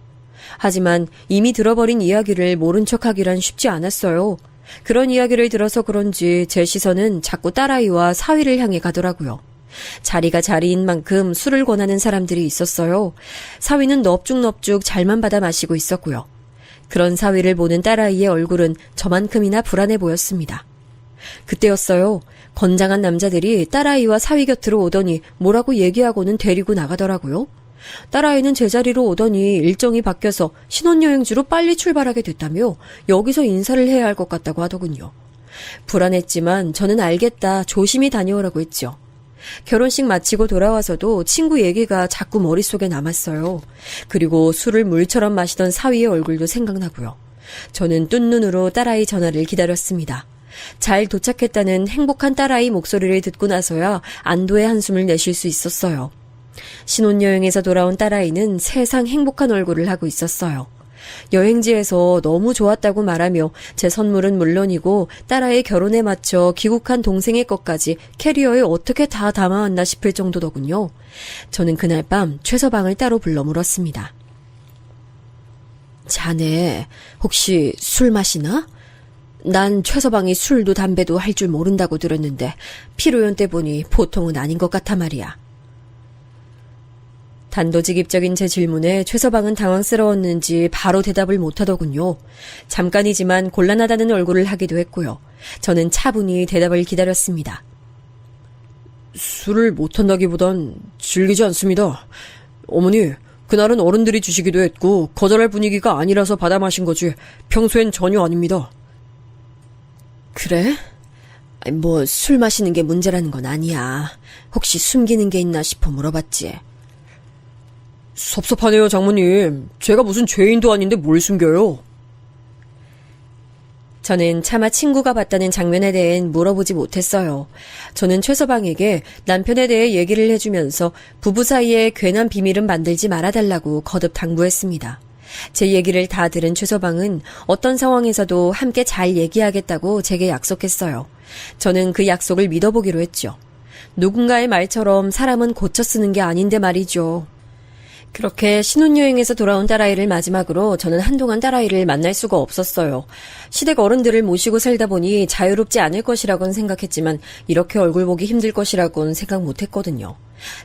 Speaker 2: 하지만 이미 들어버린 이야기를 모른 척하기란 쉽지 않았어요. 그런 이야기를 들어서 그런지 제 시선은 자꾸 딸아이와 사위를 향해 가더라고요. 자리가 자리인 만큼 술을 권하는 사람들이 있었어요. 사위는 넙죽넙죽 잘만 받아 마시고 있었고요. 그런 사위를 보는 딸아이의 얼굴은 저만큼이나 불안해 보였습니다. 그때였어요. 건장한 남자들이 딸아이와 사위 곁으로 오더니 뭐라고 얘기하고는 데리고 나가더라고요. 딸아이는 제자리로 오더니 일정이 바뀌어서 신혼여행지로 빨리 출발하게 됐다며 여기서 인사를 해야 할 것 같다고 하더군요. 불안했지만 저는 알겠다, 조심히 다녀오라고 했죠. 결혼식 마치고 돌아와서도 친구 얘기가 자꾸 머릿속에 남았어요. 그리고 술을 물처럼 마시던 사위의 얼굴도 생각나고요. 저는 뜬 눈으로 딸아이 전화를 기다렸습니다. 잘 도착했다는 행복한 딸아이 목소리를 듣고 나서야 안도의 한숨을 내쉴 수 있었어요. 신혼여행에서 돌아온 딸아이는 세상 행복한 얼굴을 하고 있었어요. 여행지에서 너무 좋았다고 말하며 제 선물은 물론이고 딸아이 결혼에 맞춰 귀국한 동생의 것까지 캐리어에 어떻게 다 담아왔나 싶을 정도더군요. 저는 그날 밤 최서방을 따로 불러 물었습니다. 자네 혹시 술 마시나? 난 최서방이 술도 담배도 할 줄 모른다고 들었는데 피로연 때 보니 보통은 아닌 것 같아 말이야. 단도직입적인 제 질문에 최서방은 당황스러웠는지 바로 대답을 못하더군요. 잠깐이지만 곤란하다는 얼굴을 하기도 했고요. 저는 차분히 대답을 기다렸습니다. 술을 못한다기보단 즐기지 않습니다. 어머니, 그날은 어른들이 주시기도 했고 거절할 분위기가 아니라서 받아 마신 거지 평소엔 전혀 아닙니다. 그래? 뭐 술 마시는 게 문제라는 건 아니야. 혹시 숨기는 게 있나 싶어 물어봤지. 섭섭하네요, 장모님. 제가 무슨 죄인도 아닌데 뭘 숨겨요? 저는 차마 친구가 봤다는 장면에 대해 물어보지 못했어요. 저는 최서방에게 남편에 대해 얘기를 해주면서 부부 사이에 괜한 비밀은 만들지 말아달라고 거듭 당부했습니다. 제 얘기를 다 들은 최서방은 어떤 상황에서도 함께 잘 얘기하겠다고 제게 약속했어요. 저는 그 약속을 믿어보기로 했죠. 누군가의 말처럼 사람은 고쳐 쓰는 게 아닌데 말이죠. 그렇게 신혼여행에서 돌아온 딸아이를 마지막으로 저는 한동안 딸아이를 만날 수가 없었어요. 시댁 어른들을 모시고 살다 보니 자유롭지 않을 것이라고는 생각했지만 이렇게 얼굴 보기 힘들 것이라고는 생각 못했거든요.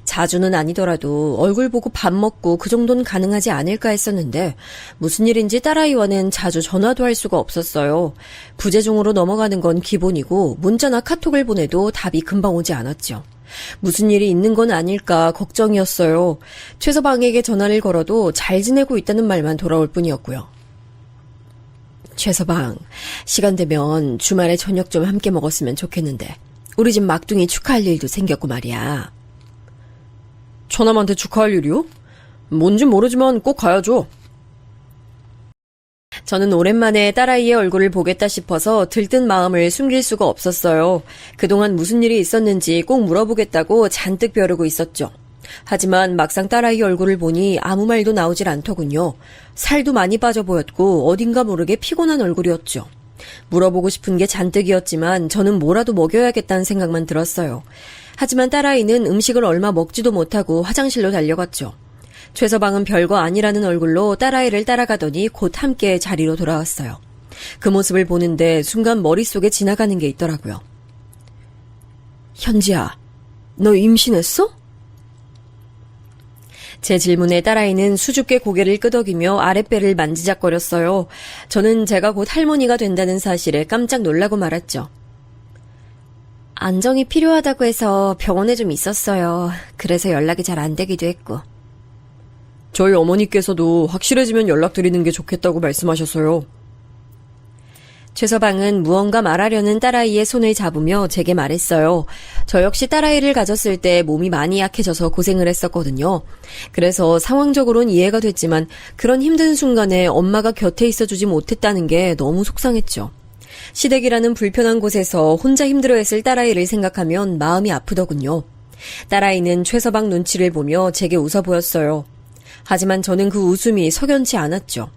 Speaker 2: 자주는 아니더라도 얼굴 보고 밥 먹고 그 정도는 가능하지 않을까 했었는데 무슨 일인지 딸아이와는 자주 전화도 할 수가 없었어요. 부재중으로 넘어가는 건 기본이고 문자나 카톡을 보내도 답이 금방 오지 않았죠. 무슨 일이 있는 건 아닐까 걱정이었어요. 최서방에게 전화를 걸어도 잘 지내고 있다는 말만 돌아올 뿐이었고요. 최서방, 시간 되면 주말에 저녁 좀 함께 먹었으면 좋겠는데 우리 집 막둥이 축하할 일도 생겼고 말이야. 처남한테 축하할 일이요? 뭔진 모르지만 꼭 가야죠. 저는 오랜만에 딸아이의 얼굴을 보겠다 싶어서 들뜬 마음을 숨길 수가 없었어요. 그동안 무슨 일이 있었는지 꼭 물어보겠다고 잔뜩 벼르고 있었죠. 하지만 막상 딸아이 얼굴을 보니 아무 말도 나오질 않더군요. 살도 많이 빠져 보였고 어딘가 모르게 피곤한 얼굴이었죠. 물어보고 싶은 게 잔뜩이었지만 저는 뭐라도 먹여야겠다는 생각만 들었어요. 하지만 딸아이는 음식을 얼마 먹지도 못하고 화장실로 달려갔죠. 최서방은 별거 아니라는 얼굴로 딸아이를 따라가더니 곧 함께 자리로 돌아왔어요. 그 모습을 보는데 순간 머릿속에 지나가는 게 있더라고요. 현지야, 너 임신했어? 제 질문에 딸아이는 수줍게 고개를 끄덕이며 아랫배를 만지작거렸어요. 저는 제가 곧 할머니가 된다는 사실에 깜짝 놀라고 말았죠. 안정이 필요하다고 해서 병원에 좀 있었어요. 그래서 연락이 잘 안 되기도 했고. 저희 어머니께서도 확실해지면 연락드리는 게 좋겠다고 말씀하셨어요. 최서방은 무언가 말하려는 딸아이의 손을 잡으며 제게 말했어요. 저 역시 딸아이를 가졌을 때 몸이 많이 약해져서 고생을 했었거든요. 그래서 상황적으로는 이해가 됐지만 그런 힘든 순간에 엄마가 곁에 있어주지 못했다는 게 너무 속상했죠. 시댁이라는 불편한 곳에서 혼자 힘들어했을 딸아이를 생각하면 마음이 아프더군요. 딸아이는 최서방 눈치를 보며 제게 웃어 보였어요. 하지만 저는 그 웃음이 석연치 않았죠.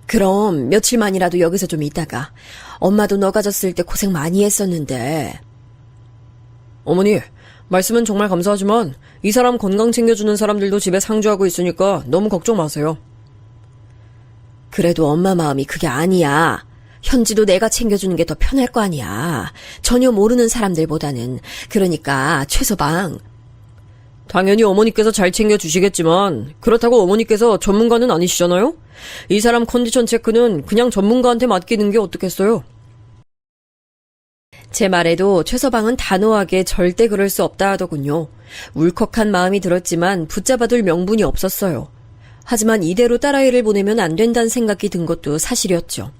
Speaker 2: 그럼 며칠만이라도 여기서 좀 있다가 엄마도 너 가졌을 때 고생 많이 했었는데. 어머니, 말씀은 정말 감사하지만 이 사람 건강 챙겨주는 사람들도 집에 상주하고 있으니까 너무 걱정 마세요. 그래도 엄마 마음이 그게 아니야. 현지도 내가 챙겨주는 게 더 편할 거 아니야. 전혀 모르는 사람들보다는. 그러니까 최서방. 당연히 어머니께서 잘 챙겨주시겠지만 그렇다고 어머니께서 전문가는 아니시잖아요? 이 사람 컨디션 체크는 그냥 전문가한테 맡기는 게 어떻겠어요? 제 말에도 최서방은 단호하게 절대 그럴 수 없다 하더군요. 울컥한 마음이 들었지만 붙잡아둘 명분이 없었어요. 하지만 이대로 딸아이를 보내면 안 된다는 생각이 든 것도 사실이었죠.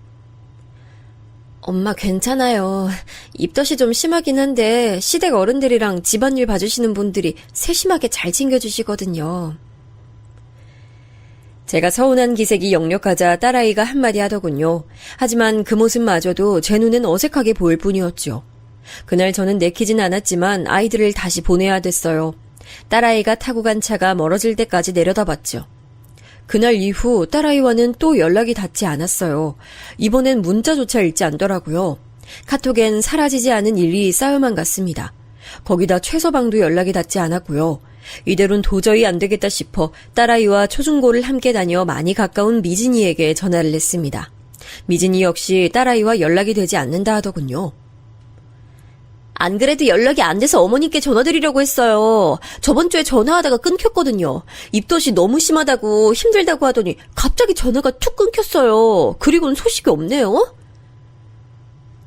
Speaker 2: 엄마 괜찮아요. 입덧이 좀 심하긴 한데 시댁 어른들이랑 집안일 봐주시는 분들이 세심하게 잘 챙겨주시거든요. 제가 서운한 기색이 역력하자 딸아이가 한마디 하더군요. 하지만 그 모습마저도 제 눈엔 어색하게 보일 뿐이었죠. 그날 저는 내키진 않았지만 아이들을 다시 보내야 됐어요. 딸아이가 타고 간 차가 멀어질 때까지 내려다봤죠. 그날 이후 딸아이와는 또 연락이 닿지 않았어요. 이번엔 문자조차 읽지 않더라고요. 카톡엔 사라지지 않은 일이 쌓여만 갔습니다. 거기다 최서방도 연락이 닿지 않았고요. 이대로는 도저히 안 되겠다 싶어 딸아이와 초중고를 함께 다녀 많이 가까운 미진이에게 전화를 했습니다. 미진이 역시 딸아이와 연락이 되지 않는다 하더군요. 안 그래도 연락이 안 돼서 어머님께 전화드리려고 했어요. 저번 주에 전화하다가 끊겼거든요. 입덧이 너무 심하다고 힘들다고 하더니 갑자기 전화가 툭 끊겼어요. 그리고는 소식이 없네요.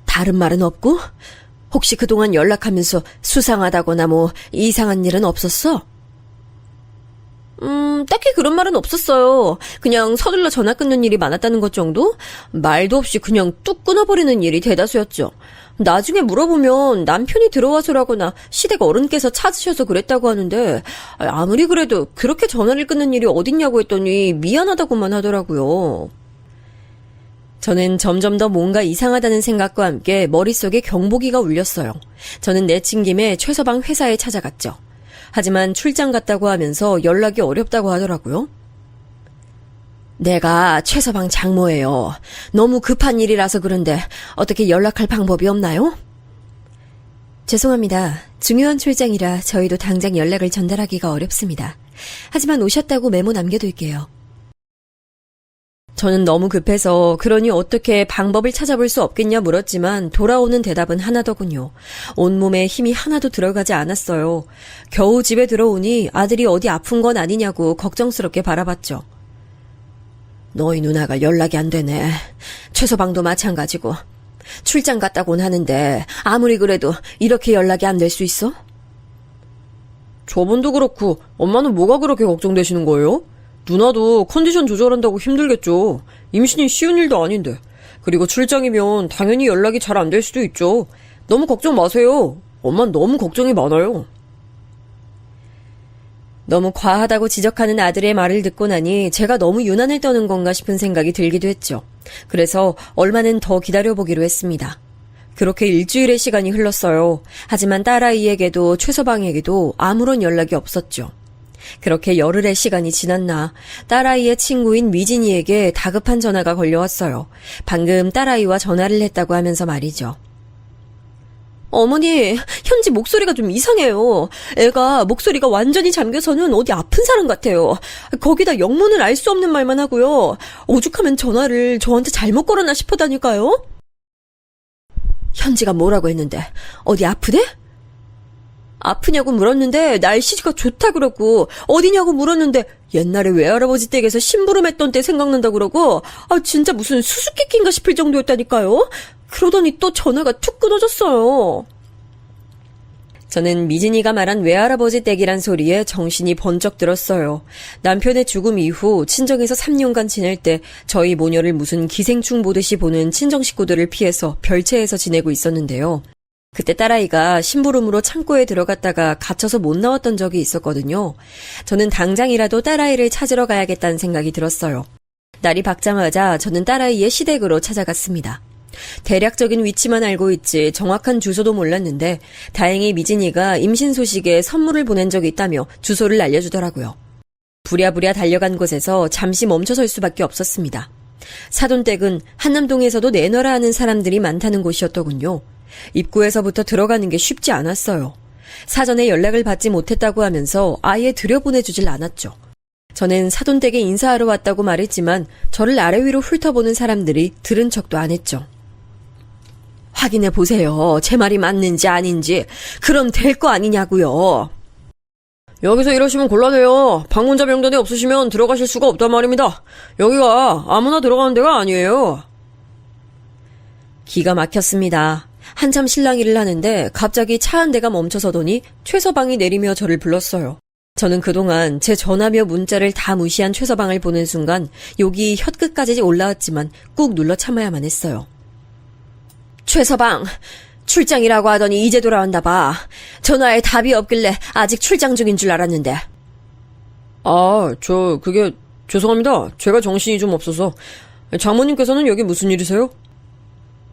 Speaker 2: 다른 말은 없고? 혹시 그동안 연락하면서 수상하다거나 뭐 이상한 일은 없었어? 딱히 그런 말은 없었어요. 그냥 서둘러 전화 끊는 일이 많았다는 것 정도? 말도 없이 그냥 뚝 끊어버리는 일이 대다수였죠. 나중에 물어보면 남편이 들어와서라거나 시댁 어른께서 찾으셔서 그랬다고 하는데 아무리 그래도 그렇게 전화를 끊는 일이 어딨냐고 했더니 미안하다고만 하더라고요. 저는 점점 더 뭔가 이상하다는 생각과 함께 머릿속에 경보기가 울렸어요. 저는 내친 김에 최서방 회사에 찾아갔죠. 하지만 출장 갔다고 하면서 연락이 어렵다고 하더라고요. 내가 최서방 장모예요. 너무 급한 일이라서 그런데 어떻게 연락할 방법이 없나요? 죄송합니다. 중요한 출장이라 저희도 당장 연락을 전달하기가 어렵습니다. 하지만 오셨다고 메모 남겨둘게요. 저는 너무 급해서 그러니 어떻게 방법을 찾아볼 수 없겠냐 물었지만 돌아오는 대답은 하나더군요. 온몸에 힘이 하나도 들어가지 않았어요. 겨우 집에 들어오니 아들이 어디 아픈 건 아니냐고 걱정스럽게 바라봤죠. 너희 누나가 연락이 안 되네. 최서방도 마찬가지고. 출장 갔다곤 하는데 아무리 그래도 이렇게 연락이 안 될 수 있어?
Speaker 3: 저분도 그렇고 엄마는 뭐가 그렇게 걱정되시는 거예요? 누나도 컨디션 조절한다고 힘들겠죠. 임신이 쉬운 일도 아닌데. 그리고 출장이면 당연히 연락이 잘 안 될 수도 있죠. 너무 걱정 마세요. 엄만 너무 걱정이 많아요.
Speaker 2: 너무 과하다고 지적하는 아들의 말을 듣고 나니 제가 너무 유난을 떠는 건가 싶은 생각이 들기도 했죠. 그래서 얼마는 더 기다려보기로 했습니다. 그렇게 일주일의 시간이 흘렀어요. 하지만 딸아이에게도 최서방에게도 아무런 연락이 없었죠. 그렇게 열흘의 시간이 지났나 딸아이의 친구인 미진이에게 다급한 전화가 걸려왔어요. 방금 딸아이와 전화를 했다고 하면서 말이죠. 어머니, 현지 목소리가 좀 이상해요. 애가 목소리가 완전히 잠겨서는 어디 아픈 사람 같아요. 거기다 영문을 알 수 없는 말만 하고요. 오죽하면 전화를 저한테 잘못 걸었나 싶었다니까요. 현지가 뭐라고 했는데 어디 아프대? 아프냐고 물었는데 날씨가 좋다 그러고 어디냐고 물었는데 옛날에 외할아버지 댁에서 심부름했던 때 생각난다 그러고 진짜 무슨 수수께끼인가 싶을 정도였다니까요. 그러더니 또 전화가 툭 끊어졌어요. 저는 미진이가 말한 외할아버지 댁이란 소리에 정신이 번쩍 들었어요. 남편의 죽음 이후 친정에서 3년간 지낼 때 저희 모녀를 무슨 기생충 보듯이 보는 친정 식구들을 피해서 별채에서 지내고 있었는데요. 그때 딸아이가 심부름으로 창고에 들어갔다가 갇혀서 못 나왔던 적이 있었거든요. 저는 당장이라도 딸아이를 찾으러 가야겠다는 생각이 들었어요. 날이 밝자마자 저는 딸아이의 시댁으로 찾아갔습니다. 대략적인 위치만 알고 있지 정확한 주소도 몰랐는데 다행히 미진이가 임신 소식에 선물을 보낸 적이 있다며 주소를 알려주더라고요. 부랴부랴 달려간 곳에서 잠시 멈춰설 수밖에 없었습니다. 사돈댁은 한남동에서도 내놔라 하는 사람들이 많다는 곳이었더군요. 입구에서부터 들어가는 게 쉽지 않았어요. 사전에 연락을 받지 못했다고 하면서 아예 들여보내주질 않았죠. 저는 사돈댁에 인사하러 왔다고 말했지만 저를 아래 위로 훑어보는 사람들이 들은 척도 안 했죠. 확인해 보세요. 제 말이 맞는지 아닌지. 그럼 될 거 아니냐고요.
Speaker 3: 여기서 이러시면 곤란해요. 방문자 명단이 없으시면 들어가실 수가 없단 말입니다. 여기가 아무나 들어가는 데가 아니에요.
Speaker 2: 기가 막혔습니다. 한참 실랑이를 하는데 갑자기 차 한 대가 멈춰서더니 최서방이 내리며 저를 불렀어요. 저는 그동안 제 전화며 문자를 다 무시한 최서방을 보는 순간 욕이 혀끝까지 올라왔지만 꾹 눌러 참아야만 했어요. 최서방, 출장이라고 하더니 이제 돌아온다 봐. 전화에 답이 없길래 아직 출장 중인 줄 알았는데.
Speaker 3: 그게 죄송합니다. 제가 정신이 좀 없어서. 장모님께서는 여기 무슨 일이세요?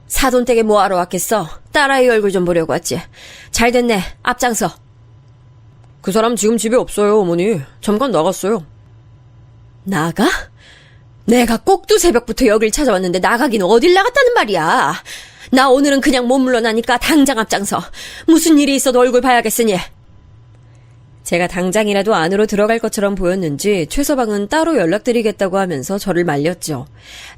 Speaker 2: 사돈댁에 뭐하러 왔겠어? 딸아이 얼굴 좀 보려고 왔지. 잘 됐네. 앞장서.
Speaker 3: 그 사람 지금 집에 없어요, 어머니. 잠깐 나갔어요.
Speaker 2: 나가? 내가 꼭두 새벽부터 여길 찾아왔는데 나가긴 어딜 나갔다는 말이야. 나 오늘은 그냥 못 물러나니까 당장 앞장서. 무슨 일이 있어도 얼굴 봐야겠으니. 제가 당장이라도 안으로 들어갈 것처럼 보였는지 최서방은 따로 연락드리겠다고 하면서 저를 말렸죠.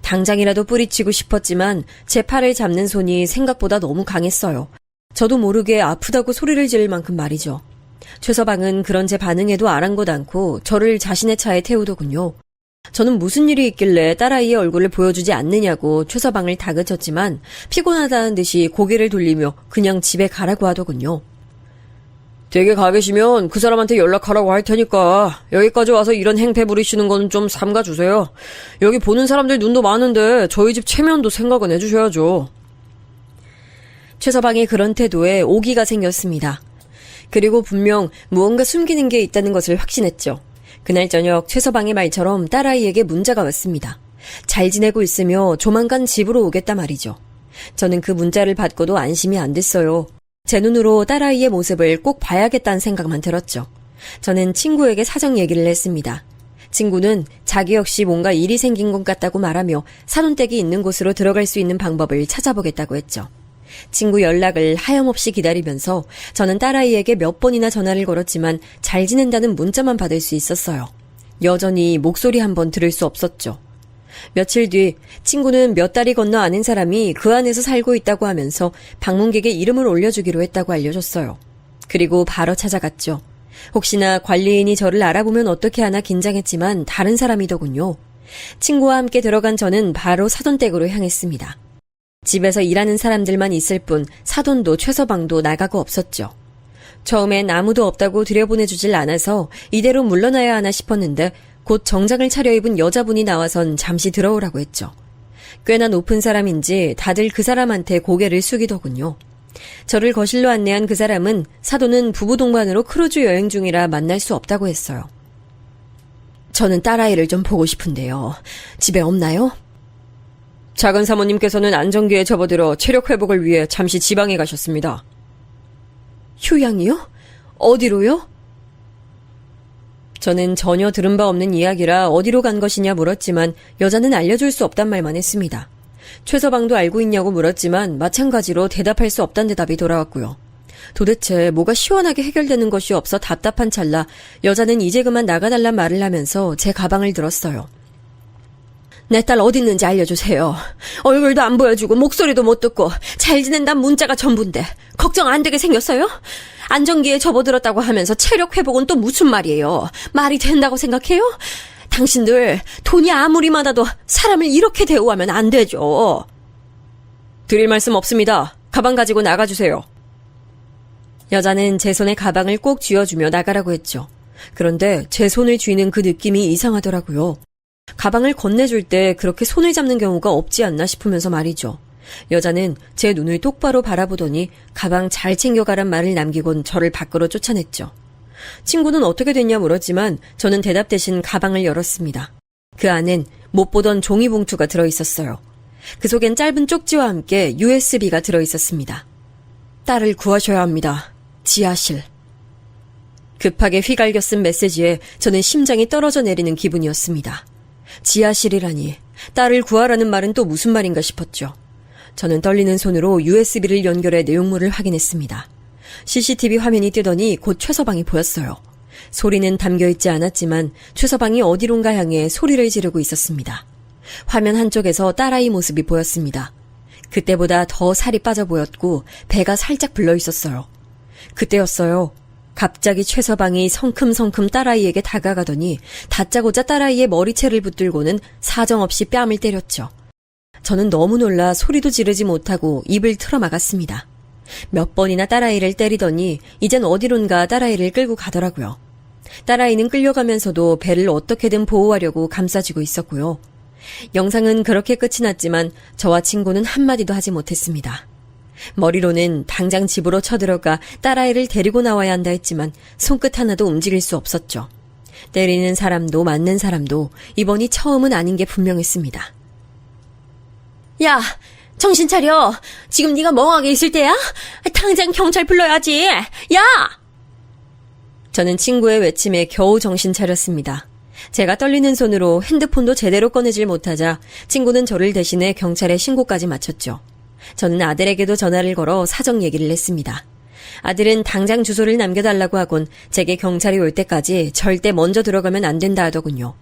Speaker 2: 당장이라도 뿌리치고 싶었지만 제 팔을 잡는 손이 생각보다 너무 강했어요. 저도 모르게 아프다고 소리를 지를 만큼 말이죠. 최서방은 그런 제 반응에도 아랑곳 않고 저를 자신의 차에 태우더군요. 저는 무슨 일이 있길래 딸아이의 얼굴을 보여주지 않느냐고 최서방을 다그쳤지만 피곤하다는 듯이 고개를 돌리며 그냥 집에 가라고 하더군요.
Speaker 3: 댁에 가 계시면 그 사람한테 연락하라고 할 테니까 여기까지 와서 이런 행패 부리시는 건 좀 삼가주세요. 여기 보는 사람들 눈도 많은데 저희 집 체면도 생각은 해주셔야죠.
Speaker 2: 최서방의 그런 태도에 오기가 생겼습니다. 그리고 분명 무언가 숨기는 게 있다는 것을 확신했죠. 그날 저녁 최서방의 말처럼 딸아이에게 문자가 왔습니다. 잘 지내고 있으며 조만간 집으로 오겠다 말이죠. 저는 그 문자를 받고도 안심이 안 됐어요. 제 눈으로 딸아이의 모습을 꼭 봐야겠다는 생각만 들었죠. 저는 친구에게 사정 얘기를 했습니다. 친구는 자기 역시 뭔가 일이 생긴 것 같다고 말하며 사돈댁이 있는 곳으로 들어갈 수 있는 방법을 찾아보겠다고 했죠. 친구 연락을 하염없이 기다리면서 저는 딸아이에게 몇 번이나 전화를 걸었지만 잘 지낸다는 문자만 받을 수 있었어요. 여전히 목소리 한 번 들을 수 없었죠. 며칠 뒤 친구는 몇 달이 건너 아는 사람이 그 안에서 살고 있다고 하면서 방문객의 이름을 올려주기로 했다고 알려줬어요. 그리고 바로 찾아갔죠. 혹시나 관리인이 저를 알아보면 어떻게 하나 긴장했지만 다른 사람이더군요. 친구와 함께 들어간 저는 바로 사돈댁으로 향했습니다. 집에서 일하는 사람들만 있을 뿐 사돈도 최서방도 나가고 없었죠. 처음엔 아무도 없다고 들여보내주질 않아서 이대로 물러나야 하나 싶었는데 곧 정장을 차려입은 여자분이 나와선 잠시 들어오라고 했죠. 꽤나 높은 사람인지 다들 그 사람한테 고개를 숙이더군요. 저를 거실로 안내한 그 사람은 사돈은 부부 동반으로 크루즈 여행 중이라 만날 수 없다고 했어요. 저는 딸아이를 좀 보고 싶은데요. 집에 없나요?
Speaker 3: 작은 사모님께서는 안정기에 접어들어 체력 회복을 위해 잠시 지방에 가셨습니다.
Speaker 2: 휴양이요? 어디로요?
Speaker 3: 저는 전혀 들은 바 없는 이야기라 어디로 간 것이냐 물었지만 여자는 알려줄 수 없단 말만 했습니다. 최서방도 알고 있냐고 물었지만 마찬가지로 대답할 수 없단 대답이 돌아왔고요. 도대체 뭐가 시원하게 해결되는 것이 없어 답답한 찰나 여자는 이제 그만 나가달란 말을 하면서 제 가방을 들었어요. 내 딸 어디 있는지 알려주세요. 얼굴도 안 보여주고 목소리도 못 듣고 잘 지낸단 문자가 전부인데 걱정 안 되게 생겼어요? 안정기에 접어들었다고 하면서 체력 회복은 또 무슨 말이에요? 말이 된다고 생각해요? 당신들 돈이 아무리 많아도 사람을 이렇게 대우하면 안 되죠. 드릴 말씀 없습니다. 가방 가지고 나가주세요.
Speaker 2: 여자는 제 손에 가방을 꼭 쥐어주며 나가라고 했죠. 그런데 제 손을 쥐는 그 느낌이 이상하더라고요. 가방을 건네줄 때 그렇게 손을 잡는 경우가 없지 않나 싶으면서 말이죠. 여자는 제 눈을 똑바로 바라보더니 가방 잘 챙겨가란 말을 남기곤 저를 밖으로 쫓아냈죠. 친구는 어떻게 됐냐 물었지만 저는 대답 대신 가방을 열었습니다. 그 안엔 못 보던 종이봉투가 들어있었어요. 그 속엔 짧은 쪽지와 함께 USB가 들어있었습니다. 딸을 구하셔야 합니다. 지하실. 급하게 휘갈겨 쓴 메시지에 저는 심장이 떨어져 내리는 기분이었습니다. 지하실이라니 딸을 구하라는 말은 또 무슨 말인가 싶었죠. 저는 떨리는 손으로 USB를 연결해 내용물을 확인했습니다. CCTV 화면이 뜨더니 곧 최서방이 보였어요. 소리는 담겨있지 않았지만 최서방이 어디론가 향해 소리를 지르고 있었습니다. 화면 한쪽에서 딸아이 모습이 보였습니다. 그때보다 더 살이 빠져 보였고 배가 살짝 불러 있었어요. 그때였어요. 갑자기 최서방이 성큼성큼 딸아이에게 다가가더니 다짜고짜 딸아이의 머리채를 붙들고는 사정없이 뺨을 때렸죠. 저는 너무 놀라 소리도 지르지 못하고 입을 틀어막았습니다. 몇 번이나 딸아이를 때리더니 이젠 어디론가 딸아이를 끌고 가더라고요. 딸아이는 끌려가면서도 배를 어떻게든 보호하려고 감싸쥐고 있었고요. 영상은 그렇게 끝이 났지만 저와 친구는 한마디도 하지 못했습니다. 머리로는 당장 집으로 쳐들어가 딸아이를 데리고 나와야 한다 했지만 손끝 하나도 움직일 수 없었죠. 때리는 사람도 맞는 사람도 이번이 처음은 아닌 게 분명했습니다. 야, 정신 차려. 지금 네가 멍하게 있을 때야? 당장 경찰 불러야지. 야! 저는 친구의 외침에 겨우 정신 차렸습니다. 제가 떨리는 손으로 핸드폰도 제대로 꺼내질 못하자 친구는 저를 대신해 경찰에 신고까지 마쳤죠. 저는 아들에게도 전화를 걸어 사정 얘기를 했습니다. 아들은 당장 주소를 남겨달라고 하곤 제게 경찰이 올 때까지 절대 먼저 들어가면 안 된다 하더군요.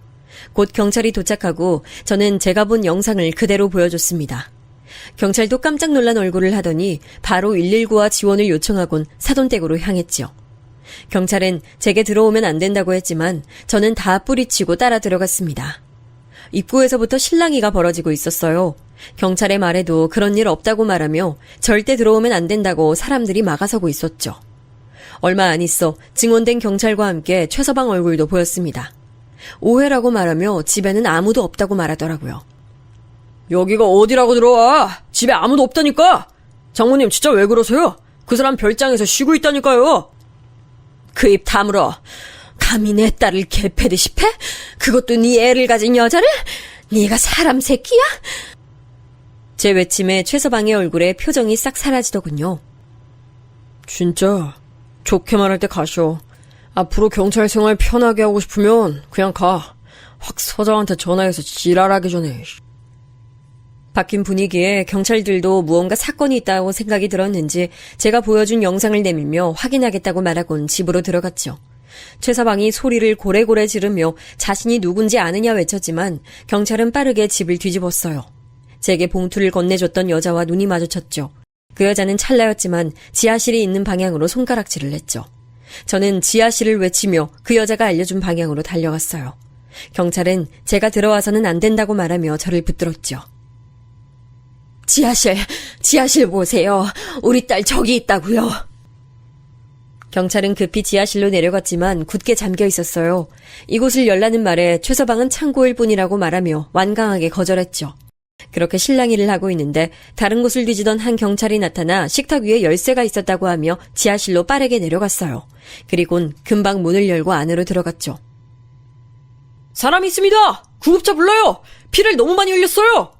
Speaker 2: 곧 경찰이 도착하고 저는 제가 본 영상을 그대로 보여줬습니다. 경찰도 깜짝 놀란 얼굴을 하더니 바로 119와 지원을 요청하곤 사돈댁으로 향했죠. 경찰은 제게 들어오면 안 된다고 했지만 저는 다 뿌리치고 따라 들어갔습니다. 입구에서부터 실랑이가 벌어지고 있었어요. 경찰의 말에도 그런 일 없다고 말하며 절대 들어오면 안 된다고 사람들이 막아서고 있었죠. 얼마 안 있어 증원된 경찰과 함께 최서방 얼굴도 보였습니다. 오해라고 말하며 집에는 아무도 없다고 말하더라고요.
Speaker 3: 여기가 어디라고 들어와? 집에 아무도 없다니까? 장모님 진짜 왜 그러세요? 그 사람 별장에서 쉬고 있다니까요.
Speaker 2: 그 입 다물어. 감히 내 딸을 개패듯이 패? 그것도 네 애를 가진 여자를? 네가 사람 새끼야? 제 외침에 최서방의 얼굴에 표정이 싹 사라지더군요.
Speaker 3: 진짜 좋게 말할 때 가셔. 앞으로 경찰 생활 편하게 하고 싶으면 그냥 가. 확 서장한테 전화해서 지랄하기 전에.
Speaker 2: 바뀐 분위기에 경찰들도 무언가 사건이 있다고 생각이 들었는지 제가 보여준 영상을 내밀며 확인하겠다고 말하곤 집으로 들어갔죠. 최서방이 소리를 고래고래 지르며 자신이 누군지 아느냐 외쳤지만 경찰은 빠르게 집을 뒤집었어요. 제게 봉투를 건네줬던 여자와 눈이 마주쳤죠. 그 여자는 찰나였지만 지하실이 있는 방향으로 손가락질을 했죠. 저는 지하실을 외치며 그 여자가 알려준 방향으로 달려갔어요. 경찰은 제가 들어와서는 안 된다고 말하며 저를 붙들었죠. 지하실 보세요. 우리 딸 저기 있다고요. 경찰은 급히 지하실로 내려갔지만 굳게 잠겨 있었어요. 이곳을 열라는 말에 최서방은 창고일 뿐이라고 말하며 완강하게 거절했죠. 그렇게 실랑이를 하고 있는데 다른 곳을 뒤지던 한 경찰이 나타나 식탁 위에 열쇠가 있었다고 하며 지하실로 빠르게 내려갔어요. 그리곤 금방 문을 열고 안으로 들어갔죠.
Speaker 3: 사람 있습니다! 구급차 불러요! 피를 너무 많이 흘렸어요!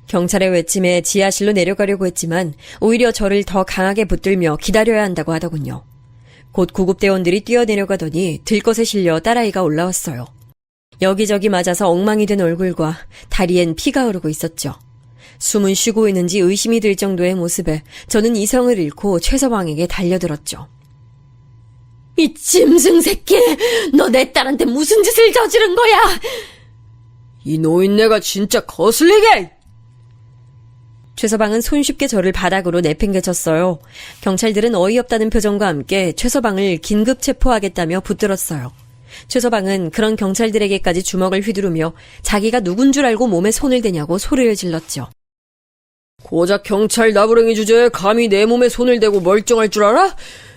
Speaker 2: 경찰의 외침에 지하실로 내려가려고 했지만 오히려 저를 더 강하게 붙들며 기다려야 한다고 하더군요. 곧 구급대원들이 뛰어내려가더니 들것에 실려 딸아이가 올라왔어요. 여기저기 맞아서 엉망이 된 얼굴과 다리엔 피가 흐르고 있었죠. 숨은 쉬고 있는지 의심이 들 정도의 모습에 저는 이성을 잃고 최서방에게 달려들었죠. 이 짐승 새끼! 너 내 딸한테 무슨 짓을 저지른 거야!
Speaker 3: 이 노인네가 진짜 거슬리게!
Speaker 2: 최서방은 손쉽게 저를 바닥으로 내팽개쳤어요. 경찰들은 어이없다는 표정과 함께 최서방을 긴급 체포하겠다며 붙들었어요. 최서방은 그런 경찰들에게까지 주먹을 휘두르며 자기가 누군 줄 알고 몸에 손을 대냐고 소리를 질렀죠.
Speaker 3: 고작 경찰 나부랭이 주제에 감히 내 몸에 손을 대고 멀쩡할 줄 알아?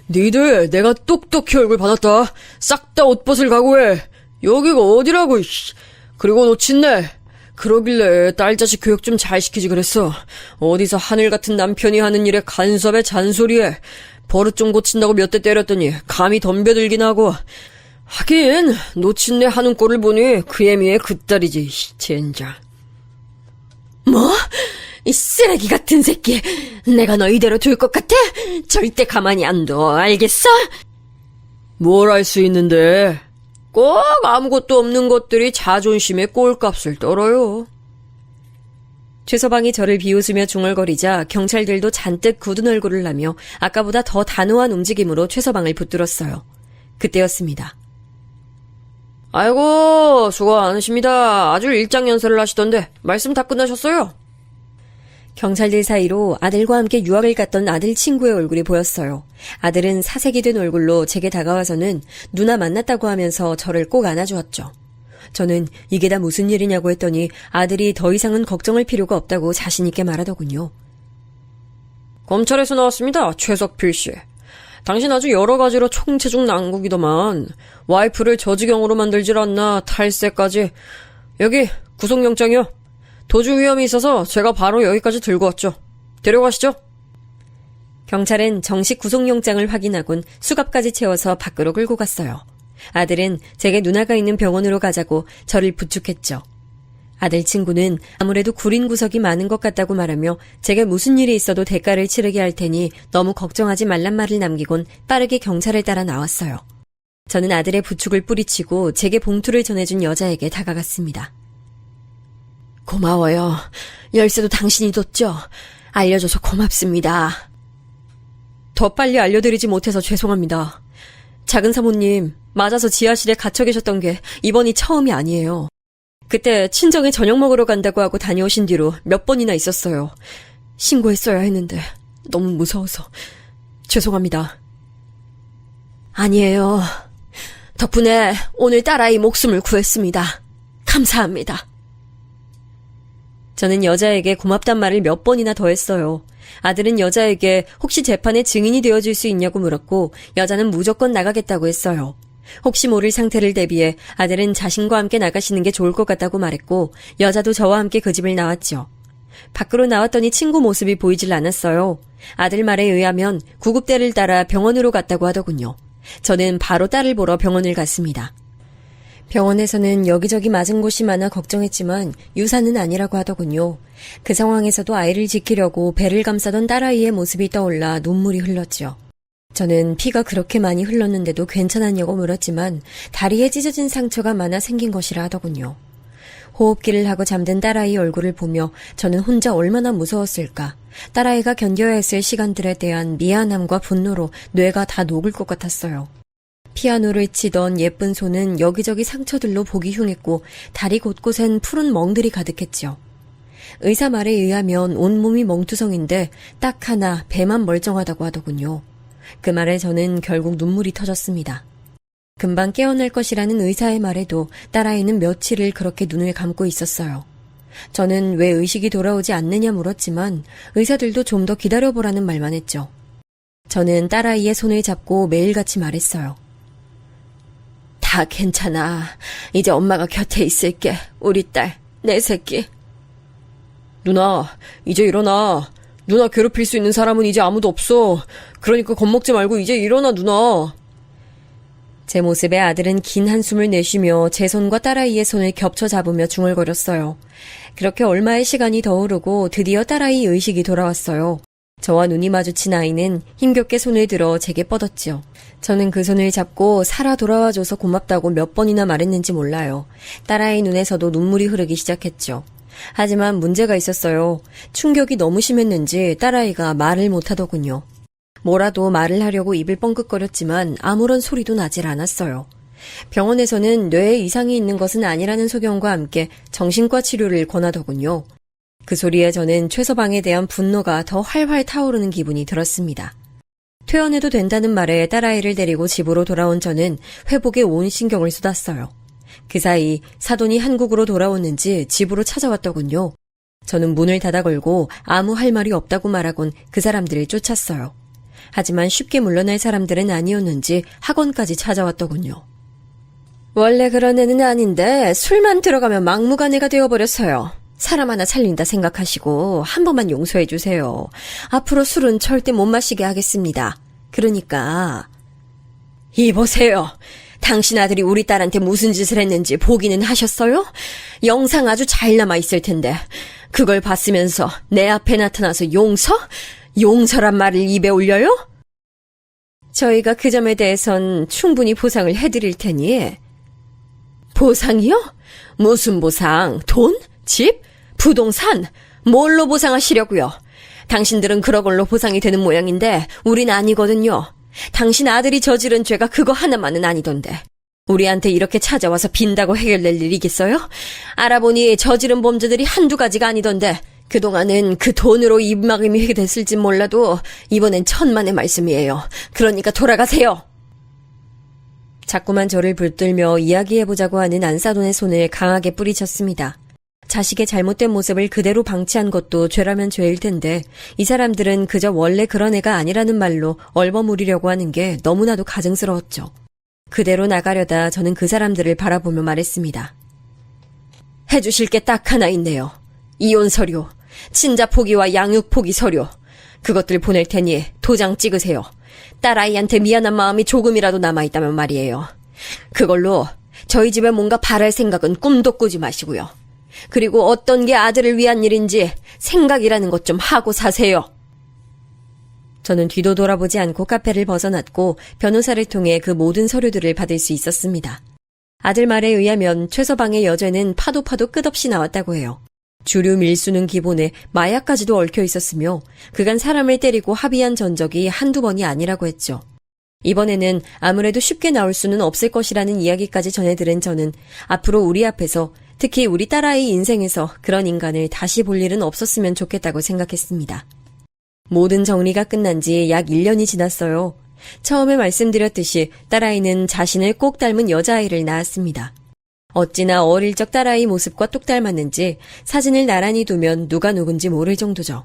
Speaker 3: 니들 내가 똑똑히 얼굴 받았다. 싹 다 옷 벗을 각오해. 여기가 어디라고. 이씨. 그리고 놓친네. 그러길래 딸 자식 교육 좀 잘 시키지 그랬어. 어디서 하늘 같은 남편이 하는 일에 간섭에 잔소리에 버릇 좀 고친다고 몇 대 때렸더니 감히 덤벼들긴 하고. 하긴 놓친네 하는 꼴을 보니 그 애미의 그 딸이지. 젠장.
Speaker 2: 뭐? 이 쓰레기 같은 새끼. 내가 너 이대로 둘 것 같아? 절대 가만히 안 둬. 알겠어?
Speaker 3: 뭘 할 수 있는데. 꼭 아무것도 없는 것들이 자존심의 꼴값을 떨어요.
Speaker 2: 최서방이 저를 비웃으며 중얼거리자 경찰들도 잔뜩 굳은 얼굴을 하며 아까보다 더 단호한 움직임으로 최서방을 붙들었어요. 그때였습니다.
Speaker 3: 아이고 수고 많으십니다. 아주 일장연설을 하시던데 말씀 다 끝나셨어요?
Speaker 2: 경찰들 사이로 아들과 함께 유학을 갔던 아들 친구의 얼굴이 보였어요. 아들은 사색이 된 얼굴로 제게 다가와서는 누나 만났다고 하면서 저를 꼭 안아주었죠. 저는 이게 다 무슨 일이냐고 했더니 아들이 더 이상은 걱정할 필요가 없다고 자신 있게 말하더군요.
Speaker 3: 검찰에서 나왔습니다. 최석필 씨. 당신 아주 여러 가지로 총체중 난국이더만 와이프를 저지경으로 만들질 않나 탈세까지. 여기 구속영장이요. 도주 위험이 있어서 제가 바로 여기까지 들고 왔죠. 데려가시죠.
Speaker 2: 경찰은 정식 구속영장을 확인하곤 수갑까지 채워서 밖으로 끌고 갔어요. 아들은 제게 누나가 있는 병원으로 가자고 저를 부축했죠. 아들 친구는 아무래도 구린 구석이 많은 것 같다고 말하며 제게 무슨 일이 있어도 대가를 치르게 할 테니 너무 걱정하지 말란 말을 남기곤 빠르게 경찰을 따라 나왔어요. 저는 아들의 부축을 뿌리치고 제게 봉투를 전해준 여자에게 다가갔습니다. 고마워요. 열쇠도 당신이 뒀죠? 알려줘서 고맙습니다. 더 빨리 알려드리지 못해서 죄송합니다. 작은 사모님, 맞아서 지하실에 갇혀 계셨던 게 이번이 처음이 아니에요. 그때 친정에 저녁 먹으러 간다고 하고 다녀오신 뒤로 몇 번이나 있었어요. 신고했어야 했는데 너무 무서워서 죄송합니다. 아니에요. 덕분에 오늘 딸아이 목숨을 구했습니다. 감사합니다. 저는 여자에게 고맙단 말을 몇 번이나 더 했어요. 아들은 여자에게 혹시 재판에 증인이 되어줄 수 있냐고 물었고 여자는 무조건 나가겠다고 했어요. 혹시 모를 상태를 대비해 아들은 자신과 함께 나가시는 게 좋을 것 같다고 말했고 여자도 저와 함께 그 집을 나왔죠. 밖으로 나왔더니 친구 모습이 보이질 않았어요. 아들 말에 의하면 구급대를 따라 병원으로 갔다고 하더군요. 저는 바로 딸을 보러 병원을 갔습니다. 병원에서는 여기저기 맞은 곳이 많아 걱정했지만 유산은 아니라고 하더군요. 그 상황에서도 아이를 지키려고 배를 감싸던 딸아이의 모습이 떠올라 눈물이 흘렀죠. 저는 피가 그렇게 많이 흘렀는데도 괜찮았냐고 물었지만 다리에 찢어진 상처가 많아 생긴 것이라 하더군요. 호흡기를 하고 잠든 딸아이 얼굴을 보며 저는 혼자 얼마나 무서웠을까. 딸아이가 견뎌야 했을 시간들에 대한 미안함과 분노로 뇌가 다 녹을 것 같았어요. 피아노를 치던 예쁜 손은 여기저기 상처들로 보기 흉했고 다리 곳곳엔 푸른 멍들이 가득했죠. 의사 말에 의하면 온몸이 멍투성인데 딱 하나 배만 멀쩡하다고 하더군요. 그 말에 저는 결국 눈물이 터졌습니다. 금방 깨어날 것이라는 의사의 말에도 딸아이는 며칠을 그렇게 눈을 감고 있었어요. 저는 왜 의식이 돌아오지 않느냐 물었지만 의사들도 좀 더 기다려보라는 말만 했죠. 저는 딸아이의 손을 잡고 매일같이 말했어요. 다 괜찮아. 이제 엄마가 곁에 있을게. 우리 딸, 내 새끼.
Speaker 3: 누나, 이제 일어나. 누나 괴롭힐 수 있는 사람은 이제 아무도 없어. 그러니까 겁먹지 말고 이제 일어나, 누나.
Speaker 2: 제 모습에 아들은 긴 한숨을 내쉬며 제 손과 딸아이의 손을 겹쳐 잡으며 중얼거렸어요. 그렇게 얼마의 시간이 더 흐르고 드디어 딸아이 의식이 돌아왔어요. 저와 눈이 마주친 아이는 힘겹게 손을 들어 제게 뻗었지요. 저는 그 손을 잡고 살아 돌아와줘서 고맙다고 몇 번이나 말했는지 몰라요. 딸아이 눈에서도 눈물이 흐르기 시작했죠. 하지만 문제가 있었어요. 충격이 너무 심했는지 딸아이가 말을 못하더군요. 뭐라도 말을 하려고 입을 뻥긋거렸지만 아무런 소리도 나질 않았어요. 병원에서는 뇌에 이상이 있는 것은 아니라는 소견과 함께 정신과 치료를 권하더군요. 그 소리에 저는 최서방에 대한 분노가 더 활활 타오르는 기분이 들었습니다. 퇴원해도 된다는 말에 딸아이를 데리고 집으로 돌아온 저는 회복에 온 신경을 쏟았어요. 그 사이 사돈이 한국으로 돌아왔는지 집으로 찾아왔더군요. 저는 문을 닫아 걸고 아무 할 말이 없다고 말하곤 그 사람들을 쫓았어요. 하지만 쉽게 물러날 사람들은 아니었는지 학원까지 찾아왔더군요. 원래 그런 애는 아닌데 술만 들어가면 막무가내가 되어버렸어요. 사람 하나 살린다 생각하시고 한 번만 용서해 주세요. 앞으로 술은 절대 못 마시게 하겠습니다. 그러니까 이보세요. 당신 아들이 우리 딸한테 무슨 짓을 했는지 보기는 하셨어요? 영상 아주 잘 남아있을 텐데 그걸 봤으면서 내 앞에 나타나서 용서? 용서란 말을 입에 올려요? 저희가 그 점에 대해선 충분히 보상을 해드릴 테니. 보상이요? 무슨 보상? 돈? 집? 부동산? 뭘로 보상하시려고요? 당신들은 그런 걸로 보상이 되는 모양인데 우린 아니거든요. 당신 아들이 저지른 죄가 그거 하나만은 아니던데. 우리한테 이렇게 찾아와서 빈다고 해결될 일이겠어요? 알아보니 저지른 범죄들이 한두 가지가 아니던데 그동안은 그 돈으로 입막음이 됐을진 몰라도 이번엔 천만의 말씀이에요. 그러니까 돌아가세요. 자꾸만 저를 붙들며 이야기해보자고 하는 안사돈의 손을 강하게 뿌리쳤습니다. 자식의 잘못된 모습을 그대로 방치한 것도 죄라면 죄일 텐데 이 사람들은 그저 원래 그런 애가 아니라는 말로 얼버무리려고 하는 게 너무나도 가증스러웠죠. 그대로 나가려다 저는 그 사람들을 바라보며 말했습니다. 해주실 게 딱 하나 있네요. 이혼 서류, 친자 포기와 양육 포기 서류. 그것들 보낼 테니 도장 찍으세요. 딸아이한테 미안한 마음이 조금이라도 남아있다면 말이에요. 그걸로 저희 집에 뭔가 바랄 생각은 꿈도 꾸지 마시고요. 그리고 어떤 게 아들을 위한 일인지 생각이라는 것 좀 하고 사세요. 저는 뒤도 돌아보지 않고 카페를 벗어났고 변호사를 통해 그 모든 서류들을 받을 수 있었습니다. 아들 말에 의하면 최서방의 여죄는 파도 끝없이 나왔다고 해요. 주류 밀수는 기본에 마약까지도 얽혀 있었으며 그간 사람을 때리고 합의한 전적이 한두 번이 아니라고 했죠. 이번에는 아무래도 쉽게 나올 수는 없을 것이라는 이야기까지 전해 들은 저는 앞으로 우리 앞에서 특히 우리 딸아이 인생에서 그런 인간을 다시 볼 일은 없었으면 좋겠다고 생각했습니다. 모든 정리가 끝난 지 약 1년이 지났어요. 처음에 말씀드렸듯이 딸아이는 자신을 꼭 닮은 여자아이를 낳았습니다. 어찌나 어릴 적 딸아이 모습과 똑 닮았는지 사진을 나란히 두면 누가 누군지 모를 정도죠.